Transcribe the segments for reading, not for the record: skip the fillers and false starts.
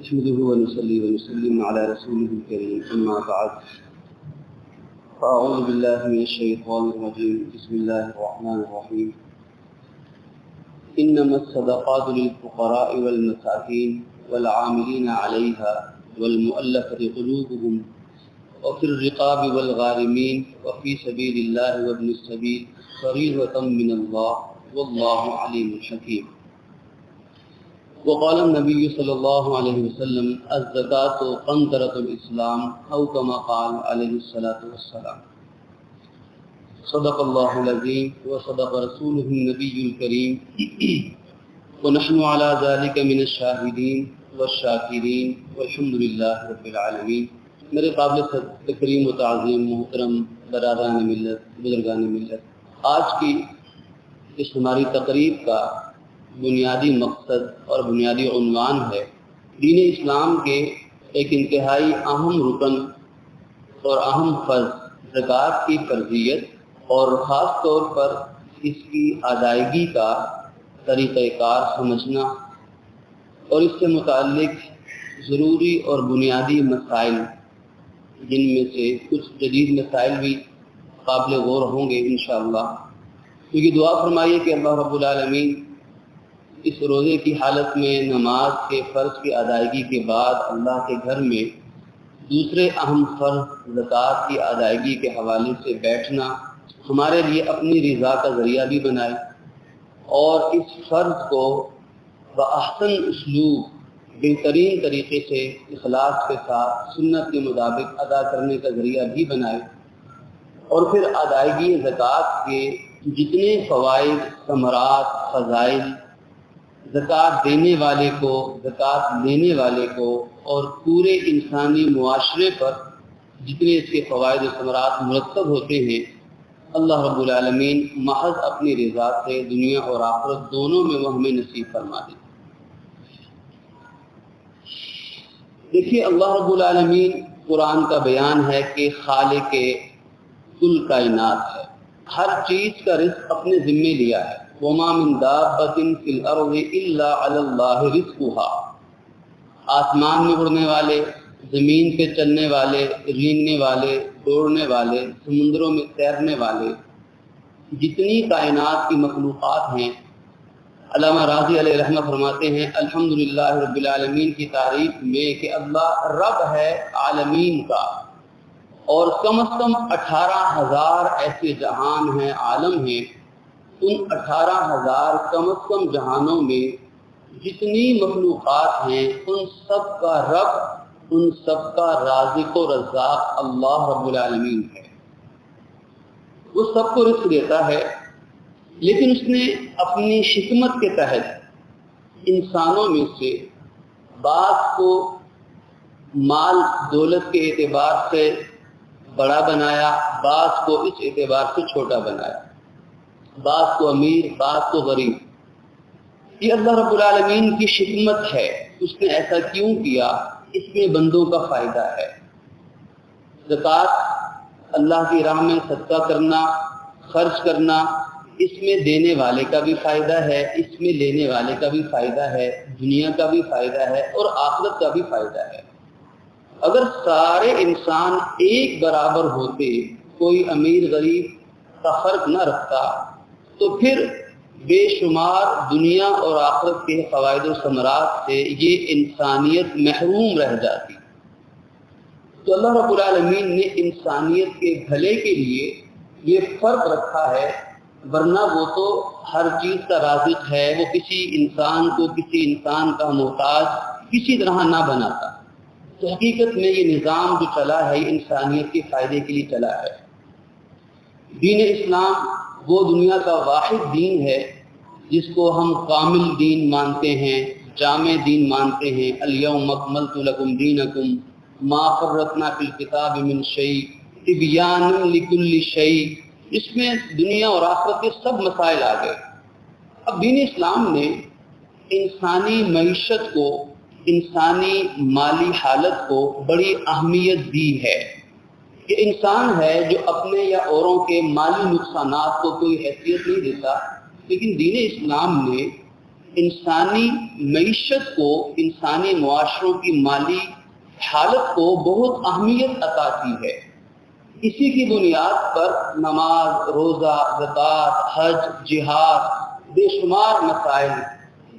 نحمده ونصلي ونسلم على رسوله الكريم أما بعد فأعوذ بالله من الشيطان الرجيم بسم الله الرحمن الرحيم إنما الصدقات للفقراء والمساكين والعاملين عليها والمؤلفة قلوبهم وفي الرقاب والغارمين وفي سبيل الله وابن السبيل فريضة من الله والله عليم حكيم. وقال النبي صلى الله عليه وسلم الزكاة قنطرة الإسلام أو كما قال عليه الصلاة والسلام. صدق الله العظيم وصدق رسوله النبي الكريم ونحن على ذلك من الشاهدين والشاكرين والحمد لله رب العالمين. میرے قابل تکریم و تعظیم محترم برادران ملت، بزرگان ملت، آج کی اس ہماری تقریب کا بنیادی مقصد اور بنیادی عنوان ہے دین اسلام کے ایک انتہائی اہم رکن اور اہم فرض زکوٰۃ کی فرضیت اور خاص طور پر اس کی ادائیگی کا طریقہ کار سمجھنا اور اس سے متعلق ضروری اور بنیادی مسائل، جن میں سے کچھ جدید مسائل بھی قابل غور ہوں گے انشاءاللہ. کیونکہ دعا فرمائیے کہ اللہ رب العالمین اس روزے کی حالت میں نماز کے فرض کی ادائیگی کے بعد اللہ کے گھر میں دوسرے اہم فرض زکوٰۃ کی ادائیگی کے حوالے سے بیٹھنا ہمارے لیے اپنی رضا کا ذریعہ بھی بنائے اور اس فرض کو بأحسن اسلوب بہترین طریقے سے اخلاص کے ساتھ سنت کے مطابق ادا کرنے کا ذریعہ بھی بنائے، اور پھر ادائیگی زکوٰۃ کے جتنے فوائد، ثمرات، فضائل زکوٰۃ دینے والے کو، زکوٰۃ لینے والے کو اور پورے انسانی معاشرے پر جتنے اس کے فوائد و ثمرات مرتب ہوتے ہیں، اللہ رب العالمین محض اپنی رضا سے دنیا اور آخرت دونوں میں وہ ہمیں نصیب فرما دے. دیکھیے، اللہ رب العالمین قرآن کا بیان ہے کہ خالق کل کائنات ہے، ہر چیز کا رزق اپنے ذمے لیا ہے. وَمَا مِن دَابَّةٍ فِي الْأَرْضِ إِلَّا عَلَى اللَّهِ رِزْقُهَا. آسمان میں اڑنے والے، زمین پہ چلنے والے، رینگنے والے، دوڑنے والے، سمندروں میں تیرنے والے، جتنی کائنات کی مخلوقات ہیں، علامہ راضی علیہ رحمہ فرماتے ہیں الحمدللہ رب العالمین کی تعریف میں کہ اللہ رب ہے عالمین کا، اور کم از کم 18,000 ایسے جہان ہیں، عالم ہیں. ان 18,000 کم از کم جہانوں میں جتنی مخلوقات ہیں ان سب کا رب، ان سب کا رازق و رزاق اللہ رب العالمین ہے. وہ سب کو رزق دیتا ہے، لیکن اس نے اپنی حکمت کے تحت انسانوں میں سے بعض کو مال دولت کے اعتبار سے بڑا بنایا، بعض کو اس اعتبار سے چھوٹا بنایا، بعض کو امیر، بعض کو غریب. یہ اللہ رب العالمین کی حکمت ہے. اس نے ایسا کیوں کیا؟ اس میں بندوں کا فائدہ ہے. زکوٰۃ اللہ کی راہ میں صدقہ کرنا، خرچ کرنا، اس میں دینے والے کا بھی فائدہ ہے، اس میں لینے والے کا بھی فائدہ ہے، دنیا کا بھی فائدہ ہے اور آخرت کا بھی فائدہ ہے. اگر سارے انسان ایک برابر ہوتے، کوئی امیر غریب کا فرق نہ رکھتا، تو پھر بے شمار دنیا اور آخرت کے فوائد و ثمرات سے یہ انسانیت محروم رہ جاتی. تو اللہ رب العالمین نے انسانیت کے بھلے کے لیے یہ فرق رکھا ہے، ورنہ وہ تو ہر چیز کا رازق ہے، وہ کسی انسان کو کسی انسان کا محتاج کسی طرح نہ بناتا. تو حقیقت میں یہ نظام جو چلا ہے یہ انسانیت کے فائدے کے لیے چلا ہے. دین اسلام وہ دنیا کا واحد دین ہے جس کو ہم کامل دین مانتے ہیں، جامع دین مانتے ہیں. الیوم اکملت لکم دینکم ما فرطنا فی الکتاب من شیء تبیانا لکل شیء. اس میں دنیا اور آخرت کے سب مسائل آ گئے. اب دین اسلام نے انسانی معیشت کو، انسانی مالی حالت کو بڑی اہمیت دی ہے. یہ انسان ہے جو اپنے یا اوروں کے مالی نقصانات کو کوئی حیثیت نہیں دیتا، لیکن دین اسلام نے انسانی معیشت کو، انسانی معاشروں کی مالی حالت کو بہت اہمیت عطا کی ہے۔ اسی کی بنیاد پر نماز، روزہ، زکوٰۃ، حج، جہاد، بے شمار مسائل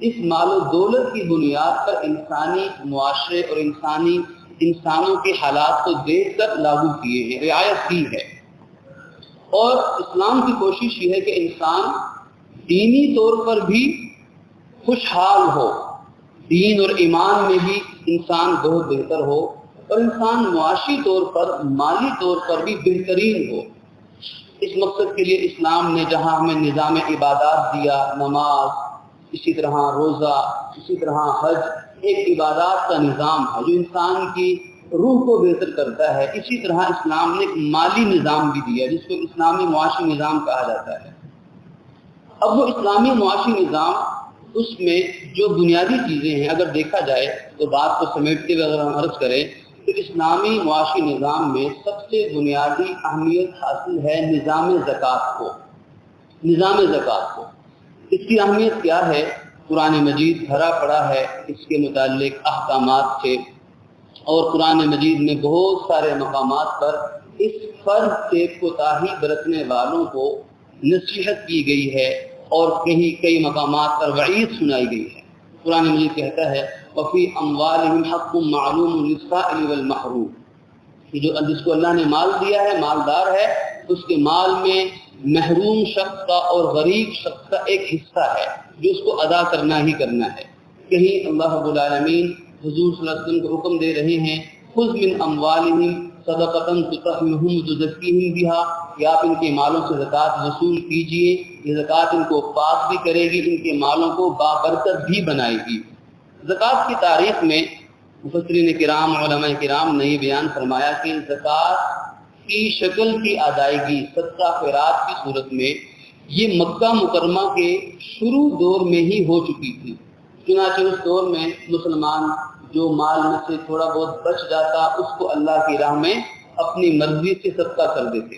اس مال و دولت کی بنیاد پر انسانی معاشرے اور انسانوں کے حالات کو دیکھ کر لاگو کیے ہیں، رعایت کی ہے۔ اور اسلام کی کوشش یہ ہے کہ انسان دینی طور پر بھی خوشحال ہو، دین اور ایمان میں بھی انسان بہت بہتر ہو، اور انسان معاشی طور پر، مالی طور پر بھی بہترین ہو۔ اس مقصد کے لیے اسلام نے جہاں ہمیں نظام عبادات دیا، نماز، اسی طرح روزہ، اسی طرح حج، ایک عبادات کا نظام ہے جو انسان کی روح کو بہتر کرتا ہے، اسی طرح اسلام نے ایک مالی نظام بھی دیا جس کو اسلامی معاشی نظام کہا جاتا ہے۔ اب وہ اسلامی معاشی نظام، اس میں جو بنیادی چیزیں ہیں، اگر دیکھا جائے تو بات کو سمیٹتے ہوئے اگر ہم عرض کریں تو اسلامی معاشی نظام میں سب سے بنیادی اہمیت حاصل ہے نظام زکوٰۃ کو۔ نظام زکوٰۃ کو اس کی اہمیت کیا ہے؟ قرآن مجید بھرا پڑا ہے اس کے متعلق احکامات سے، اور قرآن مجید میں بہت سارے مقامات پر اس فرض سے کوتاہی برتنے والوں کو نصیحت کی گئی ہے، اور کئی مقامات پر وعید سنائی گئی ہے۔ قرآن مجید کہتا ہے وَفِي أَمْوَالِهِمْ حَقٌّ مَّعْلُومٌ لِلسَّائِلِ وَالْمَحْرُومِ، کہ جو جس کو اللہ نے مال دیا ہے، مالدار ہے، اس کے مال میں محروم شخص کا اور غریب شخص کا ایک حصہ ہے جو اس کو ادا کرنا ہی کرنا ہے۔ کہیں اللہ رب العالمین حضور صلی اللہ علیہ وسلم کو حکم دے رہے ہیں خذ من اموالہم صدقۃ تطہرھم وتزکیہم بہا، کہ آپ ان کے مالوں سے زکوٰۃ وصول کیجئے، یہ زکوٰۃ ان کو پاک بھی کرے گی، ان کے مالوں کو بابرکت بھی بنائے گی۔ زکوٰۃ کی تاریخ میں مفسرین کرام، علماء کرام نے یہ بیان فرمایا کہ زکوٰۃ کی شکل کی ادائیگی صدقہ خیرات کی صورت میں یہ مکہ مکرمہ کے شروع دور میں ہی ہو چکی تھی۔ چنانچہ اس دور میں مسلمان جو مال میں سے تھوڑا بہت بچ جاتا اس کو اللہ کی راہ میں اپنی مرضی سے صدقہ کر دیتے،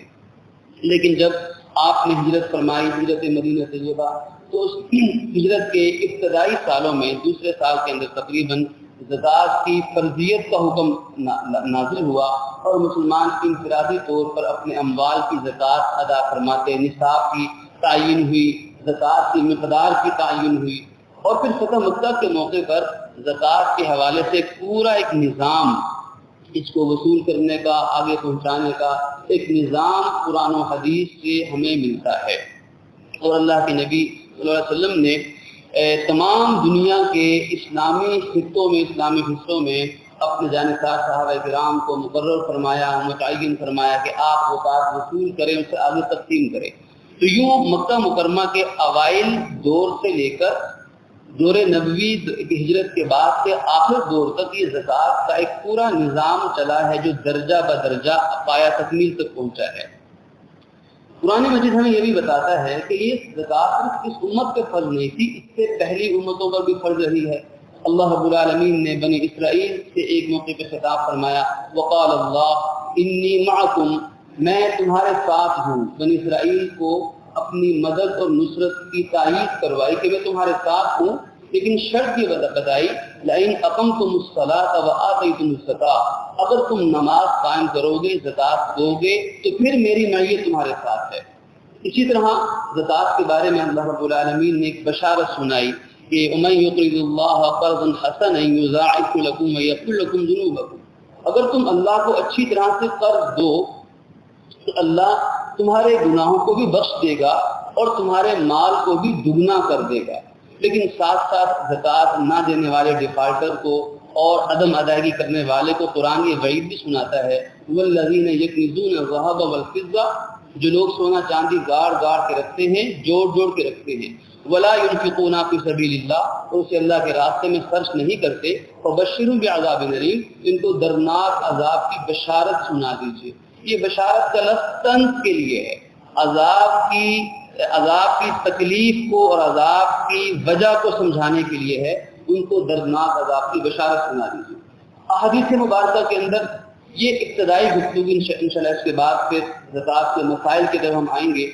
لیکن جب آپ نے ہجرت فرمائی، ہجرت مدینہ طیبہ، تو اس ہجرت کے ابتدائی سالوں میں، دوسرے سال کے اندر تقریباً زکوٰۃ کی فرضیت کا حکم نازل ہوا، اور مسلمان انفرادی طور پر اپنے اموال کی زکوٰۃ ادا فرماتے، نصاب کی تعین ہوئی، زکوٰۃ کی مقدار کی تعین ہوئی، اور پھر فتح مکہ کے موقع پر زکوٰۃ کے حوالے سے پورا ایک نظام، اس کو وصول کرنے کا، آگے پہنچانے کا ایک نظام قرآن و حدیث سے ہمیں ملتا ہے۔ اور اللہ کے نبی صلی اللہ علیہ وسلم نے تمام دنیا کے اسلامی حصوں میں اپنے جانشار صحابہ کرام کو مقرر فرمایا، متعین فرمایا کہ آپ زکوٰۃ وصول کریں، اسے آگے تقسیم کریں۔ تو یوں مکہ مکرمہ کے اوائل دور سے لے کر دور نبوی ہجرت کے بعد سے آخر دور تک یہ زکوٰۃ کا ایک پورا نظام چلا ہے جو درجہ بدرجہ پایہ تکمیل تک پہنچا ہے۔ قرآن مجید ہمیں یہ بھی بتاتا ہے کہ یہ زکوٰۃ صرف اس امت پہ فرض نہیں تھی، اس سے پہلی امتوں پر بھی فرض رہی ہے۔ اللہ رب العالمین نے بنی اسرائیل سے ایک موقع پہ خطاب فرمایا وقال اللہ انی معکم، میں تمہارے ساتھ ہوں۔ بنی اسرائیل کو اپنی مدد اور نصرت کی تائید کروائی کہ میں تمہارے ساتھ ہوں، لیکن شرط یہ بتائی لئن اقمتم الصلاۃ وآتیتم الزکاۃ، اگر تم نماز قائم کرو گے، زکوٰۃ دو گے، تو پھر میری معیت تمہارے ساتھ ہے۔ اسی طرح زکوٰۃ کے بارے میں اللہ رب العالمین نے ایک بشارت سنائی کہ ومن یقرض اللہ قرضا حسنا یضاعف لکم ویغفر لکم ذنوبکم، اگر تم اللہ کو اچھی طرح سے قرض دو تو اللہ تمہارے گناہوں کو بھی بخش دے گا اور تمہارے مال کو بھی دگنا کر دے گا۔ لیکن ساتھ ساتھ زکوٰۃ نہ دینے والے ڈیفالٹر کو اور عدم ادائیگی کرنے والے کو قرآن یہ وعید بھی سناتا ہے والذین یکنزون الذھب والفضہ، جو لوگ سونا چاندی گاڑ کے رکھتے ہیں، جوڑ کے رکھتے ہیں، ولا ينفقون فی سبیل اللہ، اور اسے اللہ کے راستے میں خرچ نہیں کرتے، فبشرھم بعذاب الیم، ان کو دردناک عذاب کی بشارت سنا دیجیے۔ یہ بشارت کا لفظ طنز کے لیے ہے، عذاب کی تکلیف کو اور عذاب کی وجہ کو سمجھانے کے لیے ہے، ان کو دردناک عذاب کی بشارت سنا دیجیے۔ احادیث مبارکہ کے اندر یہ ابتدائی گفتگو انشاءاللہ اس کے بعد پھر زکوٰۃ کے مسائل کی طرف ہم آئیں گے۔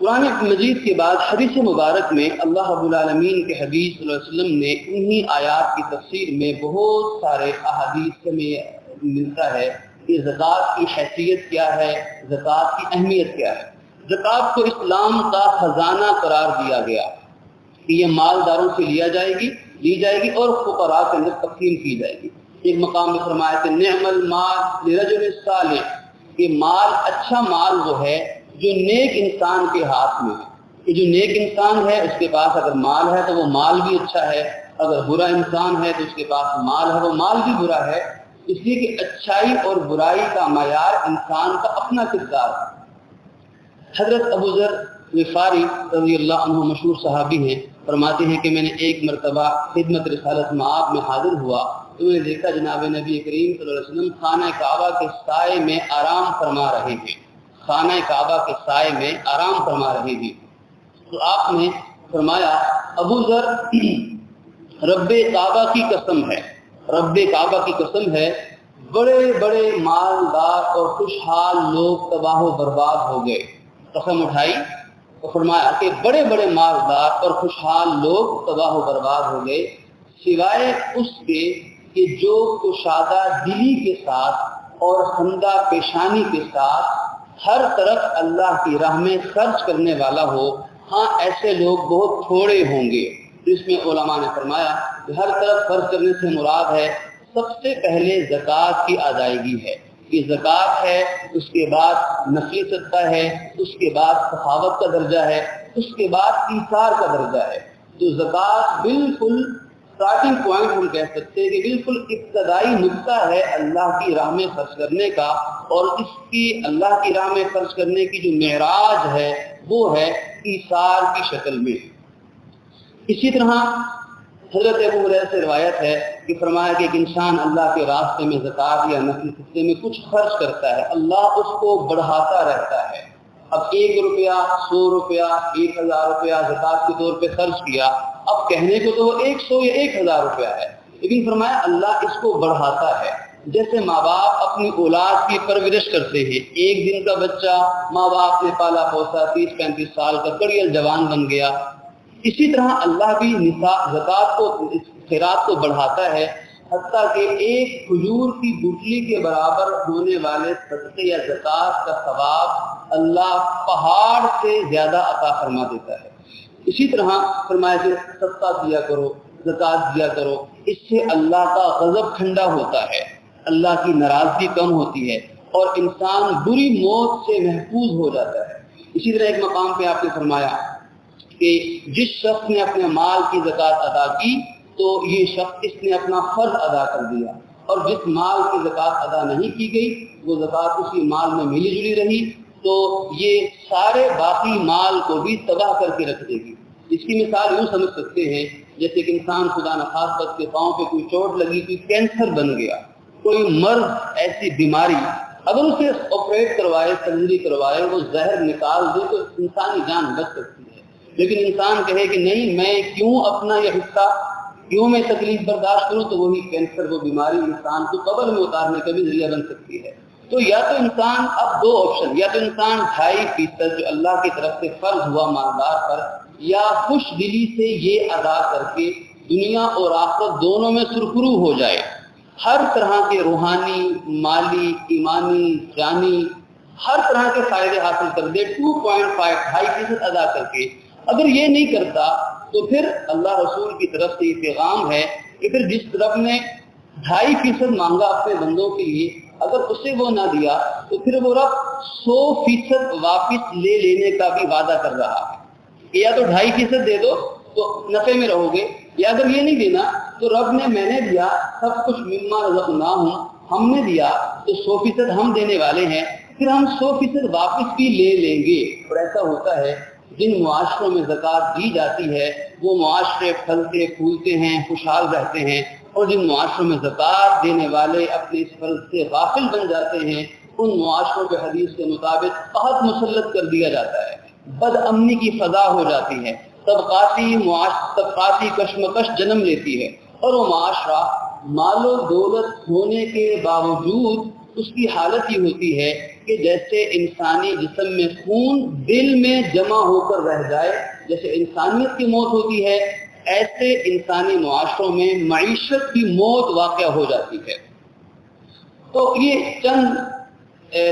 قرآن مجید کے بعد حدیث مبارک میں اللہ رب العالمین کے حبیب صلی اللہ علیہ وسلم نے انہی آیات کی تفسیر میں بہت سارے احادیث میں ملتا ہے کہ زکوٰۃ کی حیثیت کیا ہے، زکوٰۃ کی اہمیت کیا ہے۔ زکوٰۃ کو اسلام کا خزانہ قرار دیا گیا کہ یہ مالداروں سے لی جائے گی اور فقراء کے اندر تقسیم کی جائے گی۔ ایک مقام میں فرمایا کہ نعم المال لرجل صالح، کہ مال اچھا مال وہ ہے جو نیک انسان کے ہاتھ میں ہے، کہ جو نیک انسان ہے اس کے پاس اگر مال ہے تو وہ مال بھی اچھا ہے، اگر برا انسان ہے تو اس کے پاس مال ہے وہ مال بھی برا ہے، اس لیے کہ اچھائی اور برائی کا معیار انسان کا اپنا کردار ہے۔ حضرت ابو ذر غفاری رضی اللہ عنہ مشہور صحابی ہیں، فرماتے ہیں کہ میں نے ایک مرتبہ خدمت رسالت مآب میں حاضر ہوا تو میں نے دیکھا جناب نبی کریم صلی اللہ علیہ وسلم خانہ کعبہ کے سائے میں آرام فرما رہے تھے، خانہ کعبہ کے سائے میں آرام فرما رہے تھے۔ تو آپ نے فرمایا ابو ذر رب کعبہ کی قسم ہے، رب کعبہ کی قسم ہے، بڑے بڑے مالدار اور خوشحال لوگ تباہ و برباد ہو گئے۔ قسم اٹھائی تو فرمایا کہ بڑے بڑے مالدار اور خوشحال لوگ تباہ و برباد ہو گئے سوائے اس کے کہ جو کشادہ دلی کے ساتھ اور خندہ پیشانی کے ساتھ ہر طرف اللہ کی راہ میں خرچ کرنے والا ہو۔ ہاں ایسے لوگ بہت تھوڑے ہوں گے۔ اس میں علماء نے فرمایا کہ ہر طرف خرچ کرنے سے مراد ہے سب سے پہلے زکوٰۃ کی ادائیگی ہے، یہ زکوٰۃ ہے، اس کے بعد نفلی صدقہ ہے، اس کے بعد سخاوت کا درجہ ہے، اس کے بعد ایثار کا درجہ ہے۔ تو زکوٰۃ بالکل اسٹارٹنگ پوائنٹ ہم کہہ سکتے ہیں کہ بالکل ابتدائی نقطہ ہے اللہ کی راہ میں خرچ کرنے کا، اور اس کی اللہ کی راہ میں خرچ کرنے کی جو معراج ہے وہ ہے ایثار کی شکل میں۔ اسی طرح حضرت ابو ہریرہ سے روایت ہے کہ فرمایا کہ ایک انسان اللہ کے راستے میں زکوٰۃ یا نفلی صدقے میں کچھ خرچ کرتا ہے، اللہ اس کو بڑھاتا رہتا ہے۔ اب 1 روپیہ، 100 روپیہ، 1000 روپیہ زکوٰۃ کے طور پہ خرچ کیا، اب کہنے کو تو وہ 100 یا 1000 روپیہ ہے، لیکن فرمایا اللہ اس کو بڑھاتا ہے۔ جیسے ماں باپ اپنی اولاد کی پرورش کرتے ہیں، ایک دن کا بچہ ماں باپ نے پالا پوسا، 30-35 سال کا کڑیل جوان بن گیا، اسی طرح اللہ بھی زکوٰۃ کو، خیرات کو بڑھاتا ہے، حتیٰ کہ ایک کھجور کی گٹلی کے برابر ہونے والے صدقے یا زکوٰۃ کا ثواب اللہ پہاڑ سے زیادہ عطا فرما دیتا ہے۔ اسی طرح فرمایا کہ صدقہ دیا کرو، زکوٰۃ دیا کرو، اس سے اللہ کا غضب ٹھنڈا ہوتا ہے، اللہ کی ناراضگی کم ہوتی ہے اور انسان بری موت سے محفوظ ہو جاتا ہے۔ اسی طرح ایک مقام پہ آپ نے فرمایا کہ جس شخص نے اپنے مال کی زکوٰۃ ادا کی تو یہ شخص اس نے اپنا فرض ادا کر دیا، اور جس مال کی زکوٰۃ ادا نہیں کی گئی وہ زکوٰۃ اسی مال میں ملی جلی رہی تو یہ سارے باقی مال کو بھی تباہ کر کے رکھ دے گی۔ اس کی مثال یوں سمجھ سکتے ہیں جیسے کہ انسان خدا نخواستہ کے پاؤں پہ کوئی چوٹ لگی، کوئی کینسر بن گیا، کوئی مرض، ایسی بیماری، اگر اسے آپریٹ کروائے، سرجری کروائے، وہ زہر نکال دے تو انسانی جان بچ سکتی ہے، لیکن انسان کہے کہ نہیں میں کیوں اپنا یہ حصہ، کیوں میں تکلیف برداشت کروں، تو وہی کینسر، وہ بیماری انسان کو قبر میں اتارنے کا بھی ذریعہ بن سکتی ہے۔ تو یا تو انسان، اب 2 آپشن، یا تو انسان 2.5% جو اللہ کی طرف سے فرض ہوا مالدار پر، یا خوش دلی سے یہ ادا کر کے دنیا اور آخرت دونوں میں سرخرو ہو جائے، ہر طرح کے روحانی، مالی، ایمانی، جانی، ہر طرح کے فائدے حاصل کر دے، 2.5% ادا کر کے۔ اگر یہ نہیں کرتا تو پھر اللہ رسول کی طرف سے یہ پیغام ہے کہ پھر جس طرف نے 2.5% مانگا اپنے بندوں کے لیے، اگر اسے وہ نہ دیا تو پھر وہ رب 100% واپس لے لینے کا بھی وعدہ کر رہا ہے کہ یا تو 2.5% دے دو تو نفع میں رہو گے، یا اگر یہ نہیں دینا تو رب نے، میں نے دیا سب کچھ، مما رزقناہم، ہم نے دیا تو 100% ہم دینے والے ہیں، پھر ہم 100% واپس بھی لے لیں گے۔ اور ایسا ہوتا ہے جن معاشروں میں زکوٰۃ دی جاتی ہے وہ معاشرے پھلتے پھولتے ہیں، خوشحال رہتے ہیں، اور جن معاشروں میں زکوٰۃ دینے والے اپنے اس فرض سے غافل بن جاتے ہیں ان معاشروں کے حدیث کے مطابق قحط مسلط کر دیا جاتا ہے، بد امنی کی فضا ہو جاتی ہے، طبقاتی کشمکش جنم لیتی ہے، اور وہ معاشرہ مال و دولت ہونے کے باوجود اس کی حالت یہ ہوتی ہے کہ جیسے انسانی جسم میں خون دل میں جمع ہو کر رہ جائے، جیسے انسانیت کی موت ہوتی ہے ایسے انسانی معاشروں میں معیشت کی موت واقع ہو جاتی ہے۔ تو یہ چند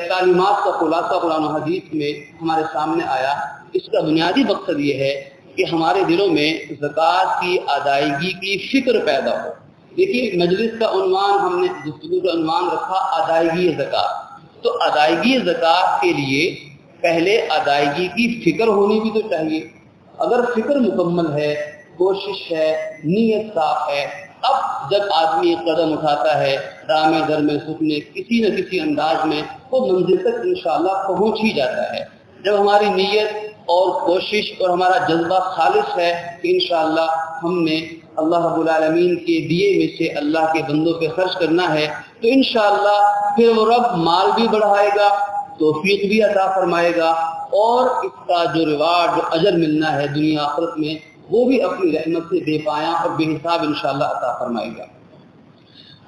تعلیمات کا خلاصہ قرآن و حدیث میں ہمارے سامنے آیا۔ اس کا بنیادی مقصد یہ ہے کہ ہمارے دلوں میں زکوٰۃ کی ادائیگی کی فکر پیدا ہو۔ دیکھیے مجلس کا عنوان ہم نے گفتگو کا عنوان رکھا ادائیگی زکوٰۃ، تو ادائیگی زکوٰۃ کے لیے پہلے ادائیگی کی فکر ہونی بھی تو چاہیے۔ اگر فکر مکمل ہے، کوشش ہے، نیت صاف ہے، اب جب آدمی قدم اٹھاتا ہے راہ میں در میں سکنے کسی نہ کسی انداز میں وہ منزل تک انشاءاللہ پہنچ ہی جاتا ہے۔ جب ہماری نیت اور کوشش اور ہمارا جذبہ خالص ہے کہ انشاءاللہ ہم نے اللہ رب العالمین کے دیے میں سے اللہ کے بندوں پہ خرچ کرنا ہے، تو انشاءاللہ پھر وہ رب مال بھی بڑھائے گا، توفیق بھی عطا فرمائے گا، اور اس کا جو ریوارڈ جو اجر ملنا ہے دنیا آخرت میں وہ بھی اپنی رحمت سے بے پایاں اور بے حساب انشاءاللہ عطا فرمائے گا۔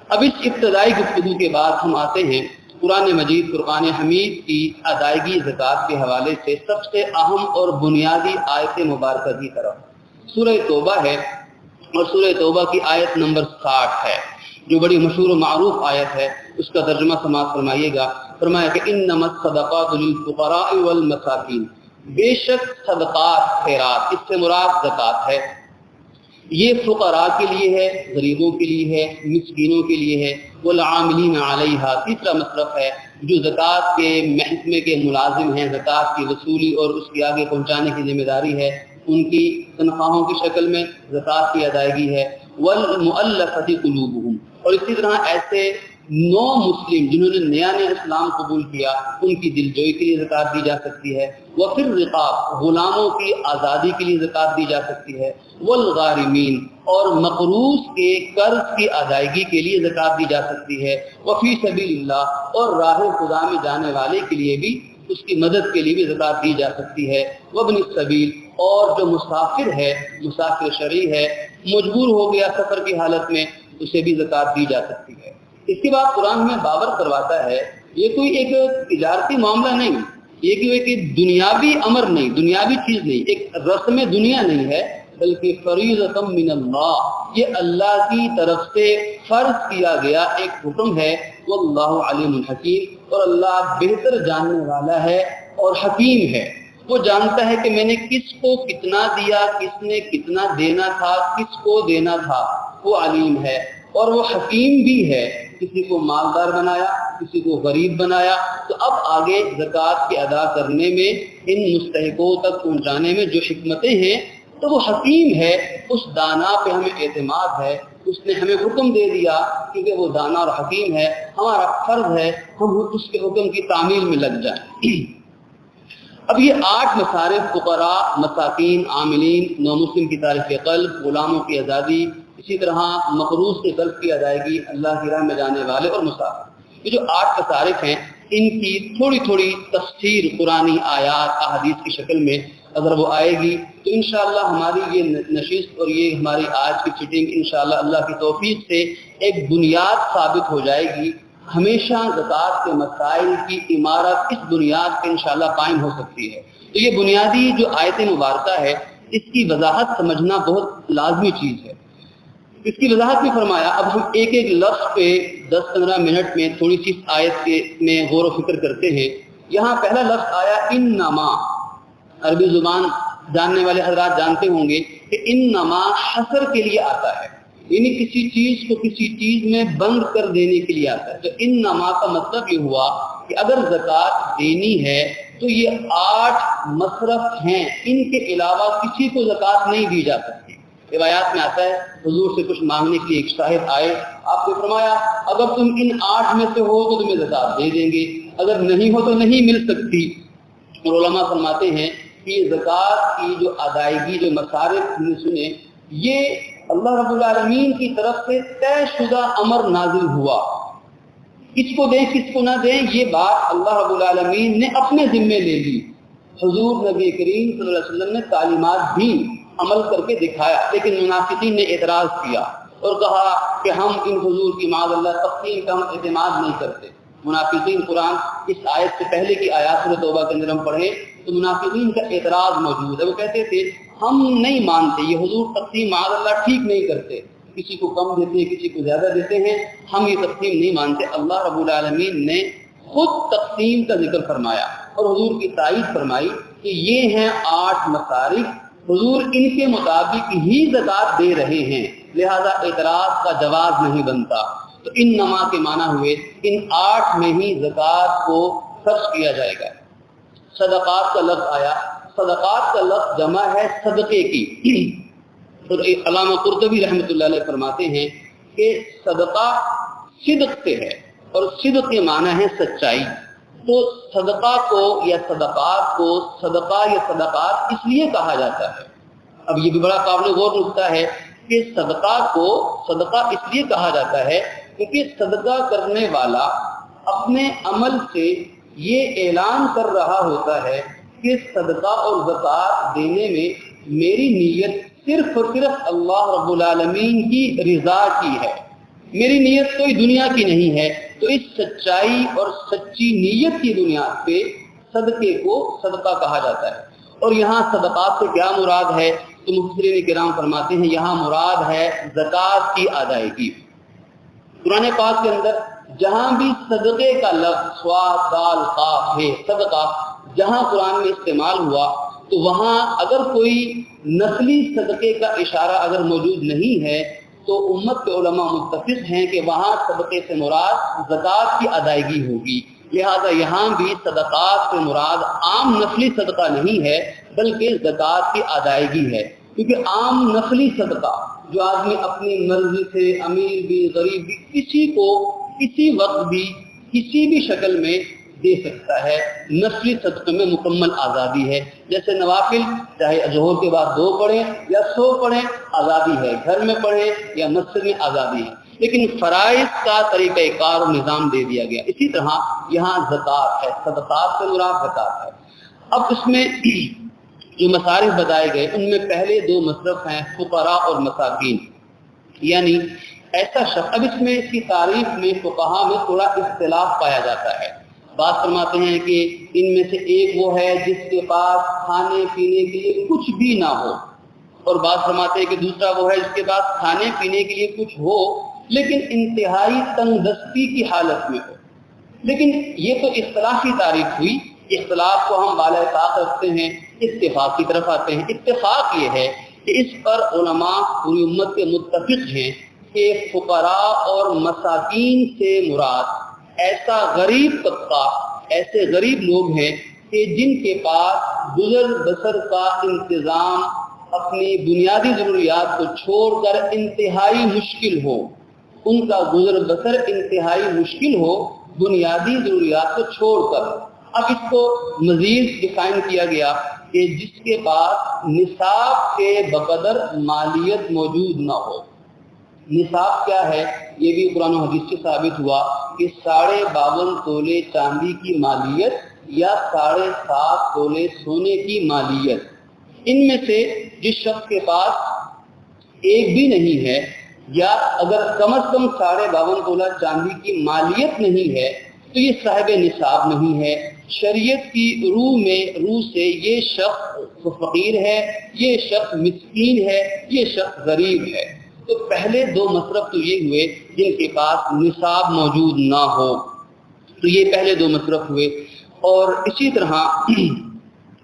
اب اس ابتدائی گفتگو کے بعد ہم آتے ہیں قرآن مجید فرقان حمید کی ادائیگی زکوٰۃ کے حوالے سے سب سے اہم اور بنیادی آیت مبارکہ کی طرف۔ سورہ توبہ ہے اور سورہ توبہ کی آیت نمبر 60 ہے جو بڑی مشہور و معروف آیت ہے۔ اس کا ترجمہ سماعت فرمائیے گا۔ فرمایا کہ انما الصدقات للفقراء والمساکین، بے شک صدقات خیرات، اس سے مراد زکوٰۃ ہے، یہ فقراء کے لیے ہے، غریبوں کے لیے ہے، مسکینوں کے لیے ہے، والعاملین علیہا، تیسرا مصرف ہے جو زکوٰۃ کے محکمے کے ملازم ہیں، زکوٰۃ کی وصولی اور اس کی آگے پہنچانے کی ذمہ داری ہے، ان کی تنخواہوں کی شکل میں زکوٰۃ کی ادائیگی ہے، والمؤلفۃ قلوبہم، اور اسی طرح ایسے نو مسلم جنہوں نے نیا اسلام قبول کیا ان کی دل جوئی کے لیے زکوٰۃ دی جا سکتی ہے، وفی الرقاب، غلاموں کی آزادی کے لیے زکوٰۃ دی جا سکتی ہے، والغارمین، اور مقروض کے قرض کی ادائیگی کے لیے زکوٰۃ دی جا سکتی ہے، وفی سبیل اللہ، اور راہ خدا میں جانے والے کے لیے بھی اس کی مدد کے لیے بھی زکوٰۃ دی جا سکتی ہے، وابن السبیل، اور جو مسافر ہے، مسافر شرعی ہے، مجبور ہو گیا سفر کی حالت میں، اسے بھی زکوٰۃ دی جا سکتی ہے۔ اس کے بعد قرآن ہمیں باور کرواتا ہے یہ کوئی ایک تجارتی معاملہ نہیں، یہ کوئی ایک دنیاوی امر نہیں، دنیاوی چیز نہیں، ایک رسم دنیا نہیں ہے، بلکہ فریضۃ من اللہ، یہ اللہ کی طرف سے فرض کیا گیا ایک حکم ہے، واللہ علیم حکیم، اور اللہ بہتر جاننے والا ہے اور حکیم ہے، وہ جانتا ہے کہ میں نے کس کو کتنا دیا، کس نے کتنا دینا تھا، کس کو دینا تھا، وہ علیم ہے اور وہ حکیم بھی ہے، کسی کو مالدار بنایا، کسی کو غریب بنایا، تو اب آگے زکوٰۃ کے ادا کرنے میں ان مستحقوں تک پہنچانے میں جو حکمتیں ہیں تو وہ حکیم ہے، اس دانا پہ ہمیں اعتماد ہے، اس نے ہمیں حکم دے دیا کیونکہ وہ دانا اور حکیم ہے، ہمارا فرض ہے ہم اس کے حکم کی تعمیل میں لگ جائیں۔ اب یہ 8 مصارف، فقراء، مساکین، عاملین، نو مسلم کی تعریف قلب، غلاموں کی آزادی، اسی طرح مقروض کے قرض کی ادائیگی، اللہ کی راہ میں جانے والے اور مسافر، یہ جو 8 مصارف ہیں ان کی تھوڑی تھوڑی تفسیر قرآنی آیات احادیث کی شکل میں اگر وہ آئے گی تو انشاءاللہ ہماری یہ نشست اور یہ ہماری آج کی سیٹنگ انشاءاللہ اللہ کی توفیق سے ایک بنیاد ثابت ہو جائے گی، ہمیشہ زکوٰۃ کے مسائل کی عمارت اس بنیاد پہ انشاءاللہ قائم ہو سکتی ہے۔ تو یہ بنیادی جو آیت مبارکہ ہے اس کی وضاحت سمجھنا بہت لازمی چیز ہے۔ اس کی وضاحت میں فرمایا، اب ہم ایک ایک لفظ پہ 10-15 منٹ میں تھوڑی سی آیت میں غور و فکر کرتے ہیں۔ یہاں پہلا لفظ آیا انما، عربی زبان جاننے والے حضرات جانتے ہوں گے کہ انما حصر کے لیے آتا ہے، یعنی کسی چیز کو کسی چیز میں بند کر دینے کے لیے آتا ہے۔ تو انما کا مطلب یہ ہوا کہ اگر زکوٰۃ دینی ہے تو یہ 8 مصرف ہیں، ان کے علاوہ کسی کو زکوٰۃ نہیں دی جا سکتی۔ روایات میں آتا ہے حضور سے کچھ مانگنے کے لیے ایک صاحب آئے، آپ نے فرمایا اگر تم ان 8 میں سے ہو تو تمہیں زکوٰۃ دے دیں گے، اگر نہیں ہو تو نہیں مل سکتی۔ اور علماء فرماتے ہیں کہ زکوٰۃ کی جو ادائیگی، جو مصارف ہم نے سنے، یہ اللہ رب العالمین کی طرف سے طے شدہ امر نازل ہوا، کس کو دیں کس کو نہ دیں یہ بات اللہ رب العالمین نے اپنے ذمے لے لی۔ حضور نبی کریم صلی اللہ علیہ وسلم نے تعلیمات بھی عمل کر کے دکھایا، لیکن منافقین نے اعتراض کیا اور کہا کہ ہم ان حضور کی معاذ اللہ تقسیم کا ہم اعتماد نہیں کرتے، منافقین قرآن اس آیت سے پہلے کی آیات سورۃ توبہ کے اندر ہم پڑھیں تو منافقین کا اعتراض موجود ہے. وہ کہتے تھے ہم نہیں مانتے یہ حضور تقسیم معاذ اللہ ٹھیک نہیں کرتے, کسی کو کم دیتے ہیں کسی کو زیادہ دیتے ہیں, ہم یہ تقسیم نہیں مانتے. اللہ رب العالمین نے خود تقسیم کا ذکر فرمایا اور حضور کی تائید فرمائی کہ یہ ہیں 8 مصارف, حضور ان کے مطابق ہی زکوٰۃ دے رہے ہیں, لہذا اعتراض کا جواز نہیں بنتا. تو ان نما کے معنی ہوئے ان 8 میں ہی زکوٰۃ کو خرچ کیا جائے گا. صدقات کا لفظ آیا, صدقات کا لفظ جمع ہے صدقے کی. تو علامہ قرطبی رحمۃ اللہ علیہ فرماتے ہیں کہ صدقہ صدق سے ہے اور صدق کے معنی ہے سچائی. تو صدقہ کو یا صدقات کو صدقہ یا صدقات اس لیے کہا جاتا ہے. اب یہ بھی بڑا قابل غور نکتہ ہے کہ صدقہ کو صدقہ اس لیے کہا جاتا ہے کیونکہ صدقہ کرنے والا اپنے عمل سے یہ اعلان کر رہا ہوتا ہے کہ صدقہ اور زکوٰۃ دینے میں میری نیت صرف اور صرف اللہ رب العالمین کی رضا کی ہے, میری نیت کوئی دنیا کی نہیں ہے. تو اس سچائی اور سچی نیت کی بنیاد پہ صدقے کو صدقہ کہا جاتا ہے. اور یہاں صدقات سے کیا مراد ہے تو مفسرین کرام فرماتے ہیں یہاں مراد ہے زکوٰۃ کی ادائیگی. قرآن پاک کے اندر جہاں بھی صدقے کا لفظ صاد دال قاف ہے صدقہ جہاں قرآن میں استعمال ہوا تو وہاں اگر کوئی نسلی صدقے کا اشارہ اگر موجود نہیں ہے تو امت کے علماء متفق ہیں کہ وہاں صدقے سے مراد زکوٰۃ کی ادائیگی ہوگی. لہذا یہاں بھی صدقات سے مراد عام نسلی صدقہ نہیں ہے بلکہ زکوٰۃ کی ادائیگی ہے. کیونکہ عام نسلی صدقہ جو آدمی اپنی مرضی سے امیر بھی غریب بھی کسی کو کسی وقت بھی کسی بھی شکل میں دے سکتا ہے, نسلی صدقے میں مکمل آزادی ہے. جیسے نوافل چاہے ظہر کے بعد 2 پڑھیں یا 100 پڑھیں آزادی ہے, گھر میں پڑھیں یا مسجد میں آزادی ہے, لیکن فرائض کا طریقہ کار و نظام دے دیا گیا. اسی طرح یہاں زکوٰۃ ہے, صدقات سے مراد زکوٰۃ ہے. اب اس میں جو مصارف بتائے گئے ان میں پہلے 2 مصرف ہیں فقراء اور مساکین, یعنی ایسا شخص. اب اس میں اس کی تعریف میں فقہا میں تھوڑا اختلاف پایا جاتا ہے. بات فرماتے ہیں کہ ان میں سے ایک وہ ہے جس کے پاس کھانے پینے کے لیے کچھ بھی نہ ہو, اور بات فرماتے ہیں کہ دوسرا وہ ہے جس کے پاس کھانے پینے کے لیے کچھ ہو لیکن انتہائی تنگ دستی کی حالت میں ہو. لیکن یہ تو اختلافی تعریف ہوئی, اختلاف کو ہم بالائے طاق رکھتے ہیں, اتفاق کی طرف آتے ہیں. اتفاق یہ ہے کہ اس پر علماء پوری امت کے متفق ہیں کہ فقراء اور مساکین سے مراد ایسا غریب طبقہ, ایسے غریب لوگ ہیں کہ جن کے پاس گزر بسر کا انتظام اپنی بنیادی ضروریات کو چھوڑ کر انتہائی مشکل ہو, ان کا گزر بسر انتہائی مشکل ہو بنیادی ضروریات کو چھوڑ کر. اب اس کو مزید ڈیفائن کیا گیا کہ جس کے پاس نصاب کے بقدر مالیت موجود نہ ہو. نصاب کیا ہے یہ بھی قرآن و حدیث سے ثابت ہوا کہ 52.5 تولے چاندی کی مالیت یا 7.5 تولے سونے کی مالیت. ان میں سے جس شخص کے پاس ایک بھی نہیں ہے یا اگر کم از کم 52.5 تولہ چاندی کی مالیت نہیں ہے تو یہ صاحب نصاب نہیں ہے. شریعت کی روح سے یہ شخص فقیر ہے, یہ شخص مسکین ہے, یہ شخص غریب ہے. تو پہلے 2 مصرف تو یہ ہوئے جن کے پاس نصاب موجود نہ ہو, تو یہ پہلے 2 مصرف ہوئے. اور اسی طرح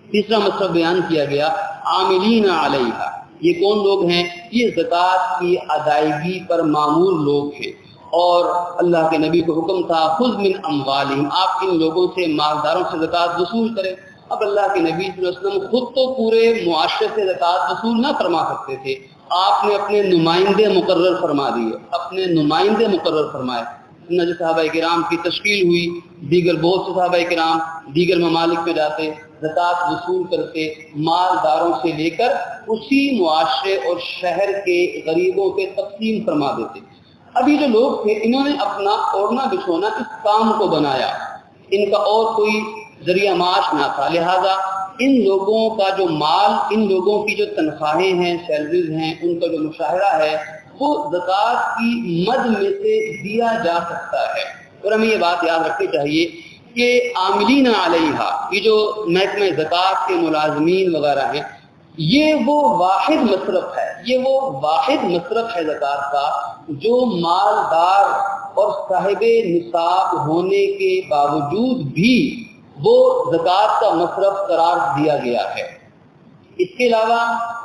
تیسرا مصرف بیان کیا گیا عاملین علیہا. یہ کون لوگ ہیں؟ یہ زکوٰۃ کی ادائیگی پر مامور لوگ ہیں, اور اللہ کے نبی کو حکم تھا خذ من اموالہم, آپ ان لوگوں سے مالداروں سے زکوٰۃ وصول کریں. اب اللہ کے نبی صلی اللہ علیہ وسلم خود تو پورے معاشرے سے زکوٰۃ وصول نہ فرما سکتے تھے, آپ نے اپنے نمائندے مقرر فرما دیے, اپنے نمائندے مقرر فرمائے. صحابہ کرام کی تشکیل ہوئی, دیگر بہت سے صحابہ کرام دیگر ممالک میں جاتے, زکوٰۃ وصول کرتے, مالداروں سے لے کر اسی معاشرے اور شہر کے غریبوں کے تقسیم فرما دیتے. ابھی جو لوگ تھے انہوں نے اپنا اوڑھنا بچھونا اس کام کو بنایا, ان کا اور کوئی ذریعہ معاش نہ تھا, لہذا ان لوگوں کا جو مال, ان لوگوں کی جو تنخواہیں ہیں, سیلریز ہیں, ان کا جو مشاہرہ ہے وہ زکوٰۃ کی مد میں سے دیا جا سکتا ہے. اور ہمیں یہ بات یاد رکھنی چاہیے کہ عاملین علیہا، یہ جو محکمہ زکوٰۃ کے ملازمین وغیرہ ہیں، یہ وہ واحد مصرف ہے، یہ وہ واحد مصرف ہے زکوٰۃ کا جو مالدار اور صاحب نصاب ہونے کے باوجود بھی وہ زکوٰۃ کا مصرف قرار دیا گیا ہے۔ اس کے علاوہ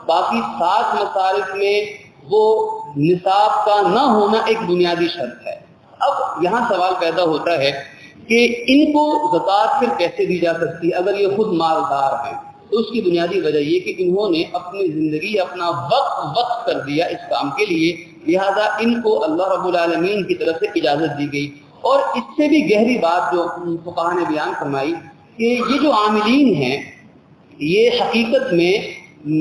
باقی 7 مصارف میں وہ نصاب کا نہ ہونا ایک بنیادی شرط ہے۔ اب یہاں سوال پیدا ہوتا ہے کہ ان کو زکوٰۃ پھر کیسے دی جا سکتی ہے اگر یہ خود مالدار ہیں؟ تو اس کی بنیادی وجہ یہ کہ انہوں نے اپنی زندگی، اپنا وقت کر دیا اس کام کے لیے، لہذا ان کو اللہ رب العالمین کی طرف سے اجازت دی گئی۔ اور اس سے بھی گہری بات جو فقہاء نے بیان فرمائی کہ یہ جو عاملین ہیں یہ حقیقت میں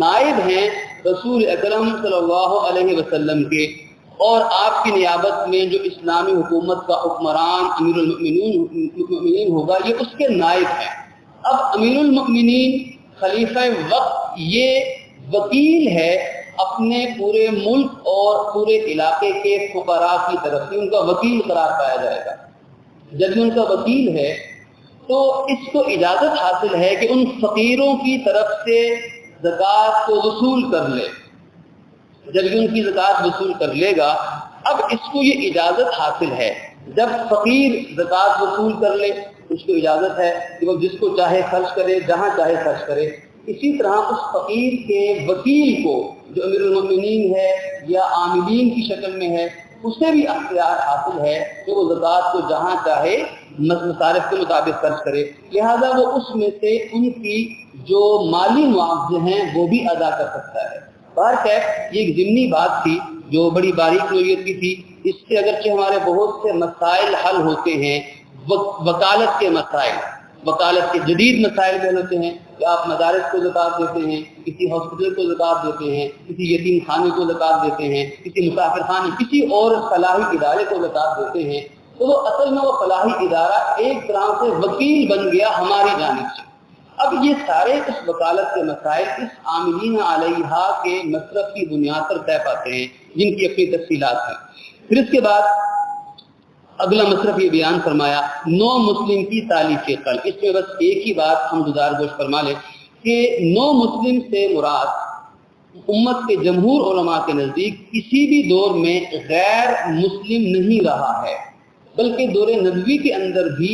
نائب ہیں رسول اکرم صلی اللہ علیہ وسلم کے، اور آپ کی نیابت میں جو اسلامی حکومت کا حکمران امیر المؤمنین ہوگا یہ اس کے نائب ہیں۔ اب امیر المؤمنین خلیفہ وقت یہ وکیل ہے اپنے پورے ملک اور پورے علاقے کے فقراء کی طرف سے، ان کا وکیل قرار پایا جائے گا۔ جب ان کا وکیل ہے تو اس کو اجازت حاصل ہے کہ ان فقیروں کی طرف سے زکوٰۃ کو وصول کر لے۔ جب ان کی زکوٰۃ وصول کر لے گا، اب اس کو یہ اجازت حاصل ہے، جب فقیر زکوٰۃ وصول کر لے اس کو اجازت ہے کہ وہ جس کو چاہے خرچ کرے، جہاں چاہے خرچ کرے۔ اسی طرح اس فقیر کے وکیل کو جو امیر المؤمنین ہے یا عاملین کی شکل میں ہے، اسے بھی اختیار حاصل ہے کہ وہ زکوٰۃ کو جہاں چاہے مصارف کے مطابق خرچ کرے، لہذا وہ اس میں سے ان کی جو مالی معاوضے ہیں وہ بھی ادا کر سکتا ہے۔ بہرکیف یہ ایک ضمنی بات تھی جو بڑی باریک نوعیت کی تھی، اس سے اگرچہ ہمارے بہت سے مسائل حل ہوتے ہیں، وکالت کے مسائل، وکالت کے جدید مسائل بھی ہوتے ہیں کہ آپ مدارس کو زکوٰۃ دیتے ہیں، کسی ہاسپٹل کو زکوٰۃ دیتے ہیں، کسی یتیم خانے کو زکوٰۃ دیتے ہیں، کسی مسافر خانے، کسی اور فلاحی ادارے کو زکوٰۃ دیتے ہیں، تو وہ اصل میں وہ فلاحی ادارہ ایک طرح سے وکیل بن گیا ہماری جانب سے۔ اب یہ سارے اس وکالت کے مسائل اس عاملین علیہا کے مصرف کی بنیاد پر طے پاتے ہیں، جن کی اپنی تفصیلات ہیں۔ پھر اس کے بعد اگلا مصرف یہ بیان فرمایا نو مسلم کی تالیف قلب۔ اس میں بس ایک ہی بات ہم گزار گوش فرما لیں کہ نو مسلم سے مراد امت کے جمہور علماء کے نزدیک کسی بھی دور میں غیر مسلم نہیں رہا ہے، بلکہ دور نبوی کے اندر بھی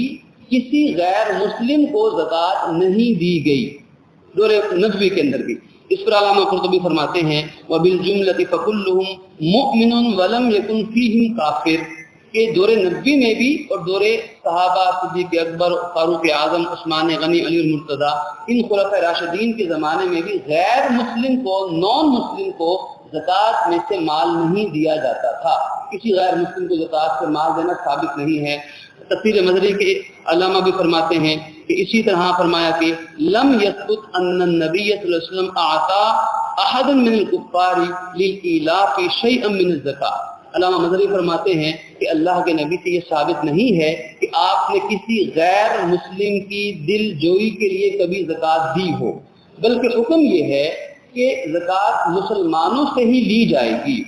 کسی غیر مسلم کو زکوٰۃ نہیں دی گئی، دور نبوی کے اندر بھی۔ اس پر علامہ قرطبی فرماتے ہیں وَبِالْجُمْلَةِ فَكُلُّهُمْ مُؤْمِنٌ وَلَمْ يَكُنْ فِيهِمْ کافر، کہ دور نبوی میں بھی اور دور صحابہ صدیق اکبر، فاروق اعظم، عثمان غنی، علی المرتضیٰ، ان خلفاء راشدین کے زمانے میں بھی غیر مسلم کو، نان مسلم کو زکوٰۃ میں سے مال نہیں دیا جاتا تھا۔ کسی غیر مسلم کو زکوٰۃ سے مال دینا ثابت نہیں ہے۔ تفسیر مظہری کے علامہ بھی فرماتے ہیں کہ اسی طرح فرمایا کہ لم یثبت ان النبی صلی اللہ علیہ وسلم اعطى احد من الکفار للإیلاف شیئا من الزکاۃ۔ علامہ مظہری فرماتے ہیں کہ اللہ کے نبی سے یہ ثابت نہیں ہے کہ آپ نے کسی غیر مسلم کی دل جوئی کے لیے کبھی زکوٰۃ دی ہو، بلکہ حکم یہ ہے کہ زکوٰۃ مسلمانوں سے ہی لی جائے گی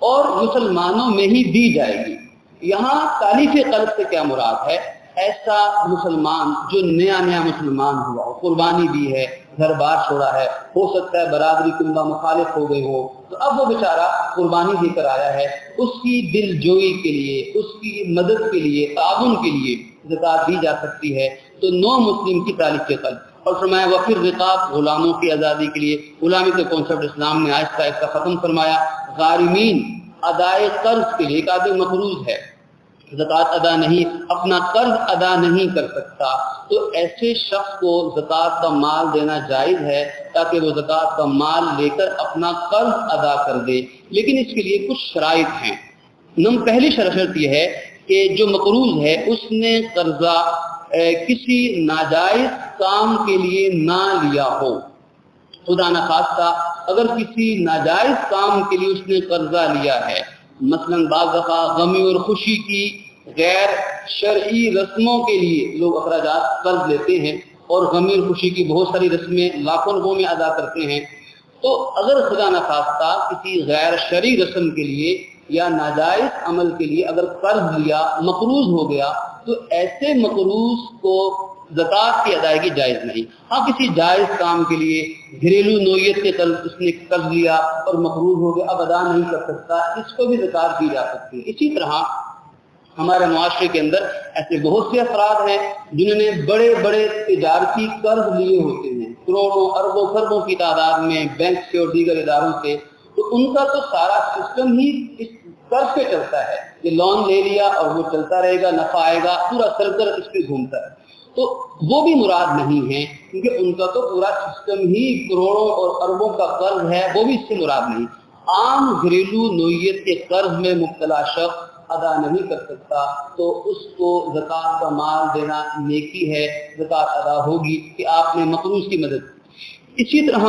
اور مسلمانوں میں ہی دی جائے گی۔ یہاں تالیف قلب سے کیا مراد ہے؟ ایسا مسلمان جو نیا مسلمان ہوا ہو، قربانی دی ہے، گھر بار چھوڑا ہے، ہو سکتا ہے برادری کنبہ مخالف ہو گئے ہو، تو اب وہ بیچارہ قربانی دے کر آیا ہے، اس کی دل جوئی کے لیے، اس کی مدد کے لیے، تعاون کے لیے زکوٰۃ دی جا سکتی ہے۔ تو نو مسلم کی تالیف قلب، اور فرمایا وفر رقاب، غلاموں کی آزادی کے لیے۔ غلامی کے کانسیپٹ اسلام نے آہستہ آہستہ ختم فرمایا۔ غارمین، ادائے قرض کے لیے، ایک آدمی مقروض ہے، زکوٰۃ ادا نہیں، اپنا قرض ادا نہیں کر سکتا، تو ایسے شخص کو زکوٰۃ کا مال دینا جائز ہے تاکہ وہ زکوٰۃ کا مال لے کر اپنا قرض ادا کر دے، لیکن اس کے لیے کچھ شرائط ہیں۔ پہلی شرط یہ ہے کہ جو مقروض ہے اس نے قرضہ کسی ناجائز کام کے لیے نہ لیا ہو۔ خدا نخواستہ اگر کسی ناجائز کام کے لیے اس نے قرضہ لیا ہے، مثلا بعض دفعہ غمی اور خوشی کی غیر شرعی رسموں کے لیے لوگ اخراجات قرض لیتے ہیں اور غمی اور خوشی کی بہت ساری رسمیں لاکھوں روپوں میں ادا کرتے ہیں، تو اگر خدا نخواستہ کسی غیر شرعی رسم کے لیے یا ناجائز عمل کے لیے اگر قرض لیا، مقروض ہو گیا، تو ایسے مقروض کو زکوٰۃ کی ادائیگی جائز نہیں۔ ہاں کسی جائز کام کے لیے گھریلو نوعیت کے اس نے قرض لیا اور مقروض ہو گیا، اب ادا نہیں کر سکتا، اس کو بھی زکوٰۃ دی جا سکتی ہے۔ اسی طرح ہمارے معاشرے کے اندر ایسے بہت سے افراد ہیں جنہوں نے بڑے بڑے تجارتی قرض لیے ہوتے ہیں، کروڑوں اربوں خربوں کی تعداد میں بینک سے اور دیگر اداروں سے، تو ان کا تو سارا سسٹم ہی اس قرض پہ چلتا ہے، یہ لون لے لیا اور وہ چلتا رہے گا، نفع آئے گا، پورا سرکل اس پہ گھومتا ہے، تو وہ بھی مراد نہیں ہے، کیونکہ ان کا تو پورا سسٹم ہی کروڑوں اور اربوں کا قرض ہے، وہ بھی اس سے مراد نہیں۔ عام گھریلو نوعیت کے قرض میں مبتلا شخص ادا نہیں کر سکتا تو اس کو زکوٰۃ کا مال دینا نیکی ہے، زکوٰۃ ادا ہوگی کہ آپ نے مقروض کی مدد کی۔ اسی طرح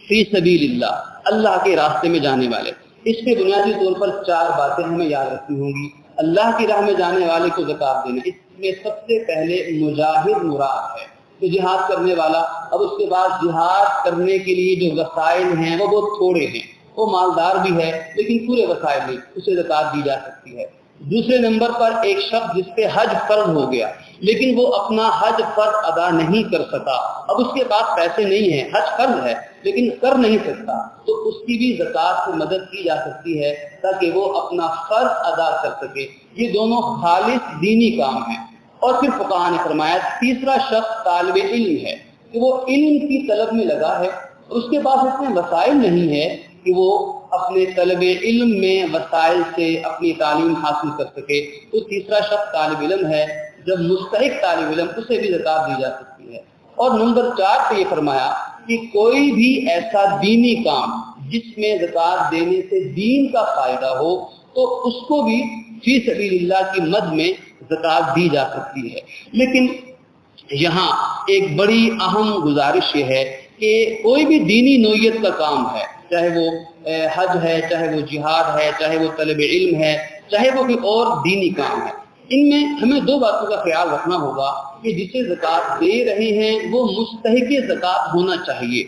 فی سبیل اللہ، اللہ کے راستے میں جانے والے، اس پہ بنیادی طور پر 4 باتیں ہمیں یاد رکھنی ہوں گی۔ اللہ کی راہ میں جانے والے کو زکوٰۃ دینا، اس میں سب سے پہلے مجاہد مراد ہے، تو جہاد کرنے والا۔ اب اس کے بعد جہاد کرنے کے لیے جو وسائل ہیں وہ بہت تھوڑے ہیں، وہ مالدار بھی ہے لیکن پورے وسائل نہیں، اسے زکوٰۃ دی جا سکتی ہے۔ دوسرے نمبر پر ایک شخص جس پہ حج فرض ہو گیا لیکن وہ اپنا حج فرض ادا نہیں کر سکا، اب اس کے پاس پیسے نہیں ہیں، حج فرض ہے لیکن کر نہیں سکتا، تو اس کی بھی زکوٰۃ سے مدد کی جا سکتی ہے تاکہ وہ اپنا فرض ادا کر سکے۔ یہ دونوں خالص دینی کام ہیں۔ اور پھر فقہاء نے فرمایا تیسرا شخص طالب علم ہے کہ وہ علم کی طلب میں لگا ہے، اس کے پاس اتنے وسائل نہیں ہے کہ وہ اپنے طلب علم میں وسائل سے اپنی تعلیم حاصل کر سکے، تو تیسرا شخص طالب علم ہے، جب مستحق طالب علم، اسے بھی زکوٰۃ دی جا سکتی ہے۔ اور نمبر 4 پہ یہ فرمایا کہ کوئی بھی ایسا دینی کام جس میں زکوٰۃ دینے سے دین کا فائدہ ہو تو اس کو بھی فی سبیل اللہ کی مد میں زکوٰۃ دی جا سکتی ہے۔ لیکن یہاں ایک بڑی اہم گزارش یہ ہے کہ کوئی بھی دینی نوعیت کا کام ہے، چاہے وہ حج ہے، چاہے وہ جہاد ہے، چاہے وہ طلب علم ہے، چاہے وہ کوئی اور دینی کام ہے، ان میں ہمیں 2 باتوں کا خیال رکھنا ہوگا کہ جسے زکوٰۃ دے رہے ہیں وہ مستحق زکوٰۃ ہونا چاہیے،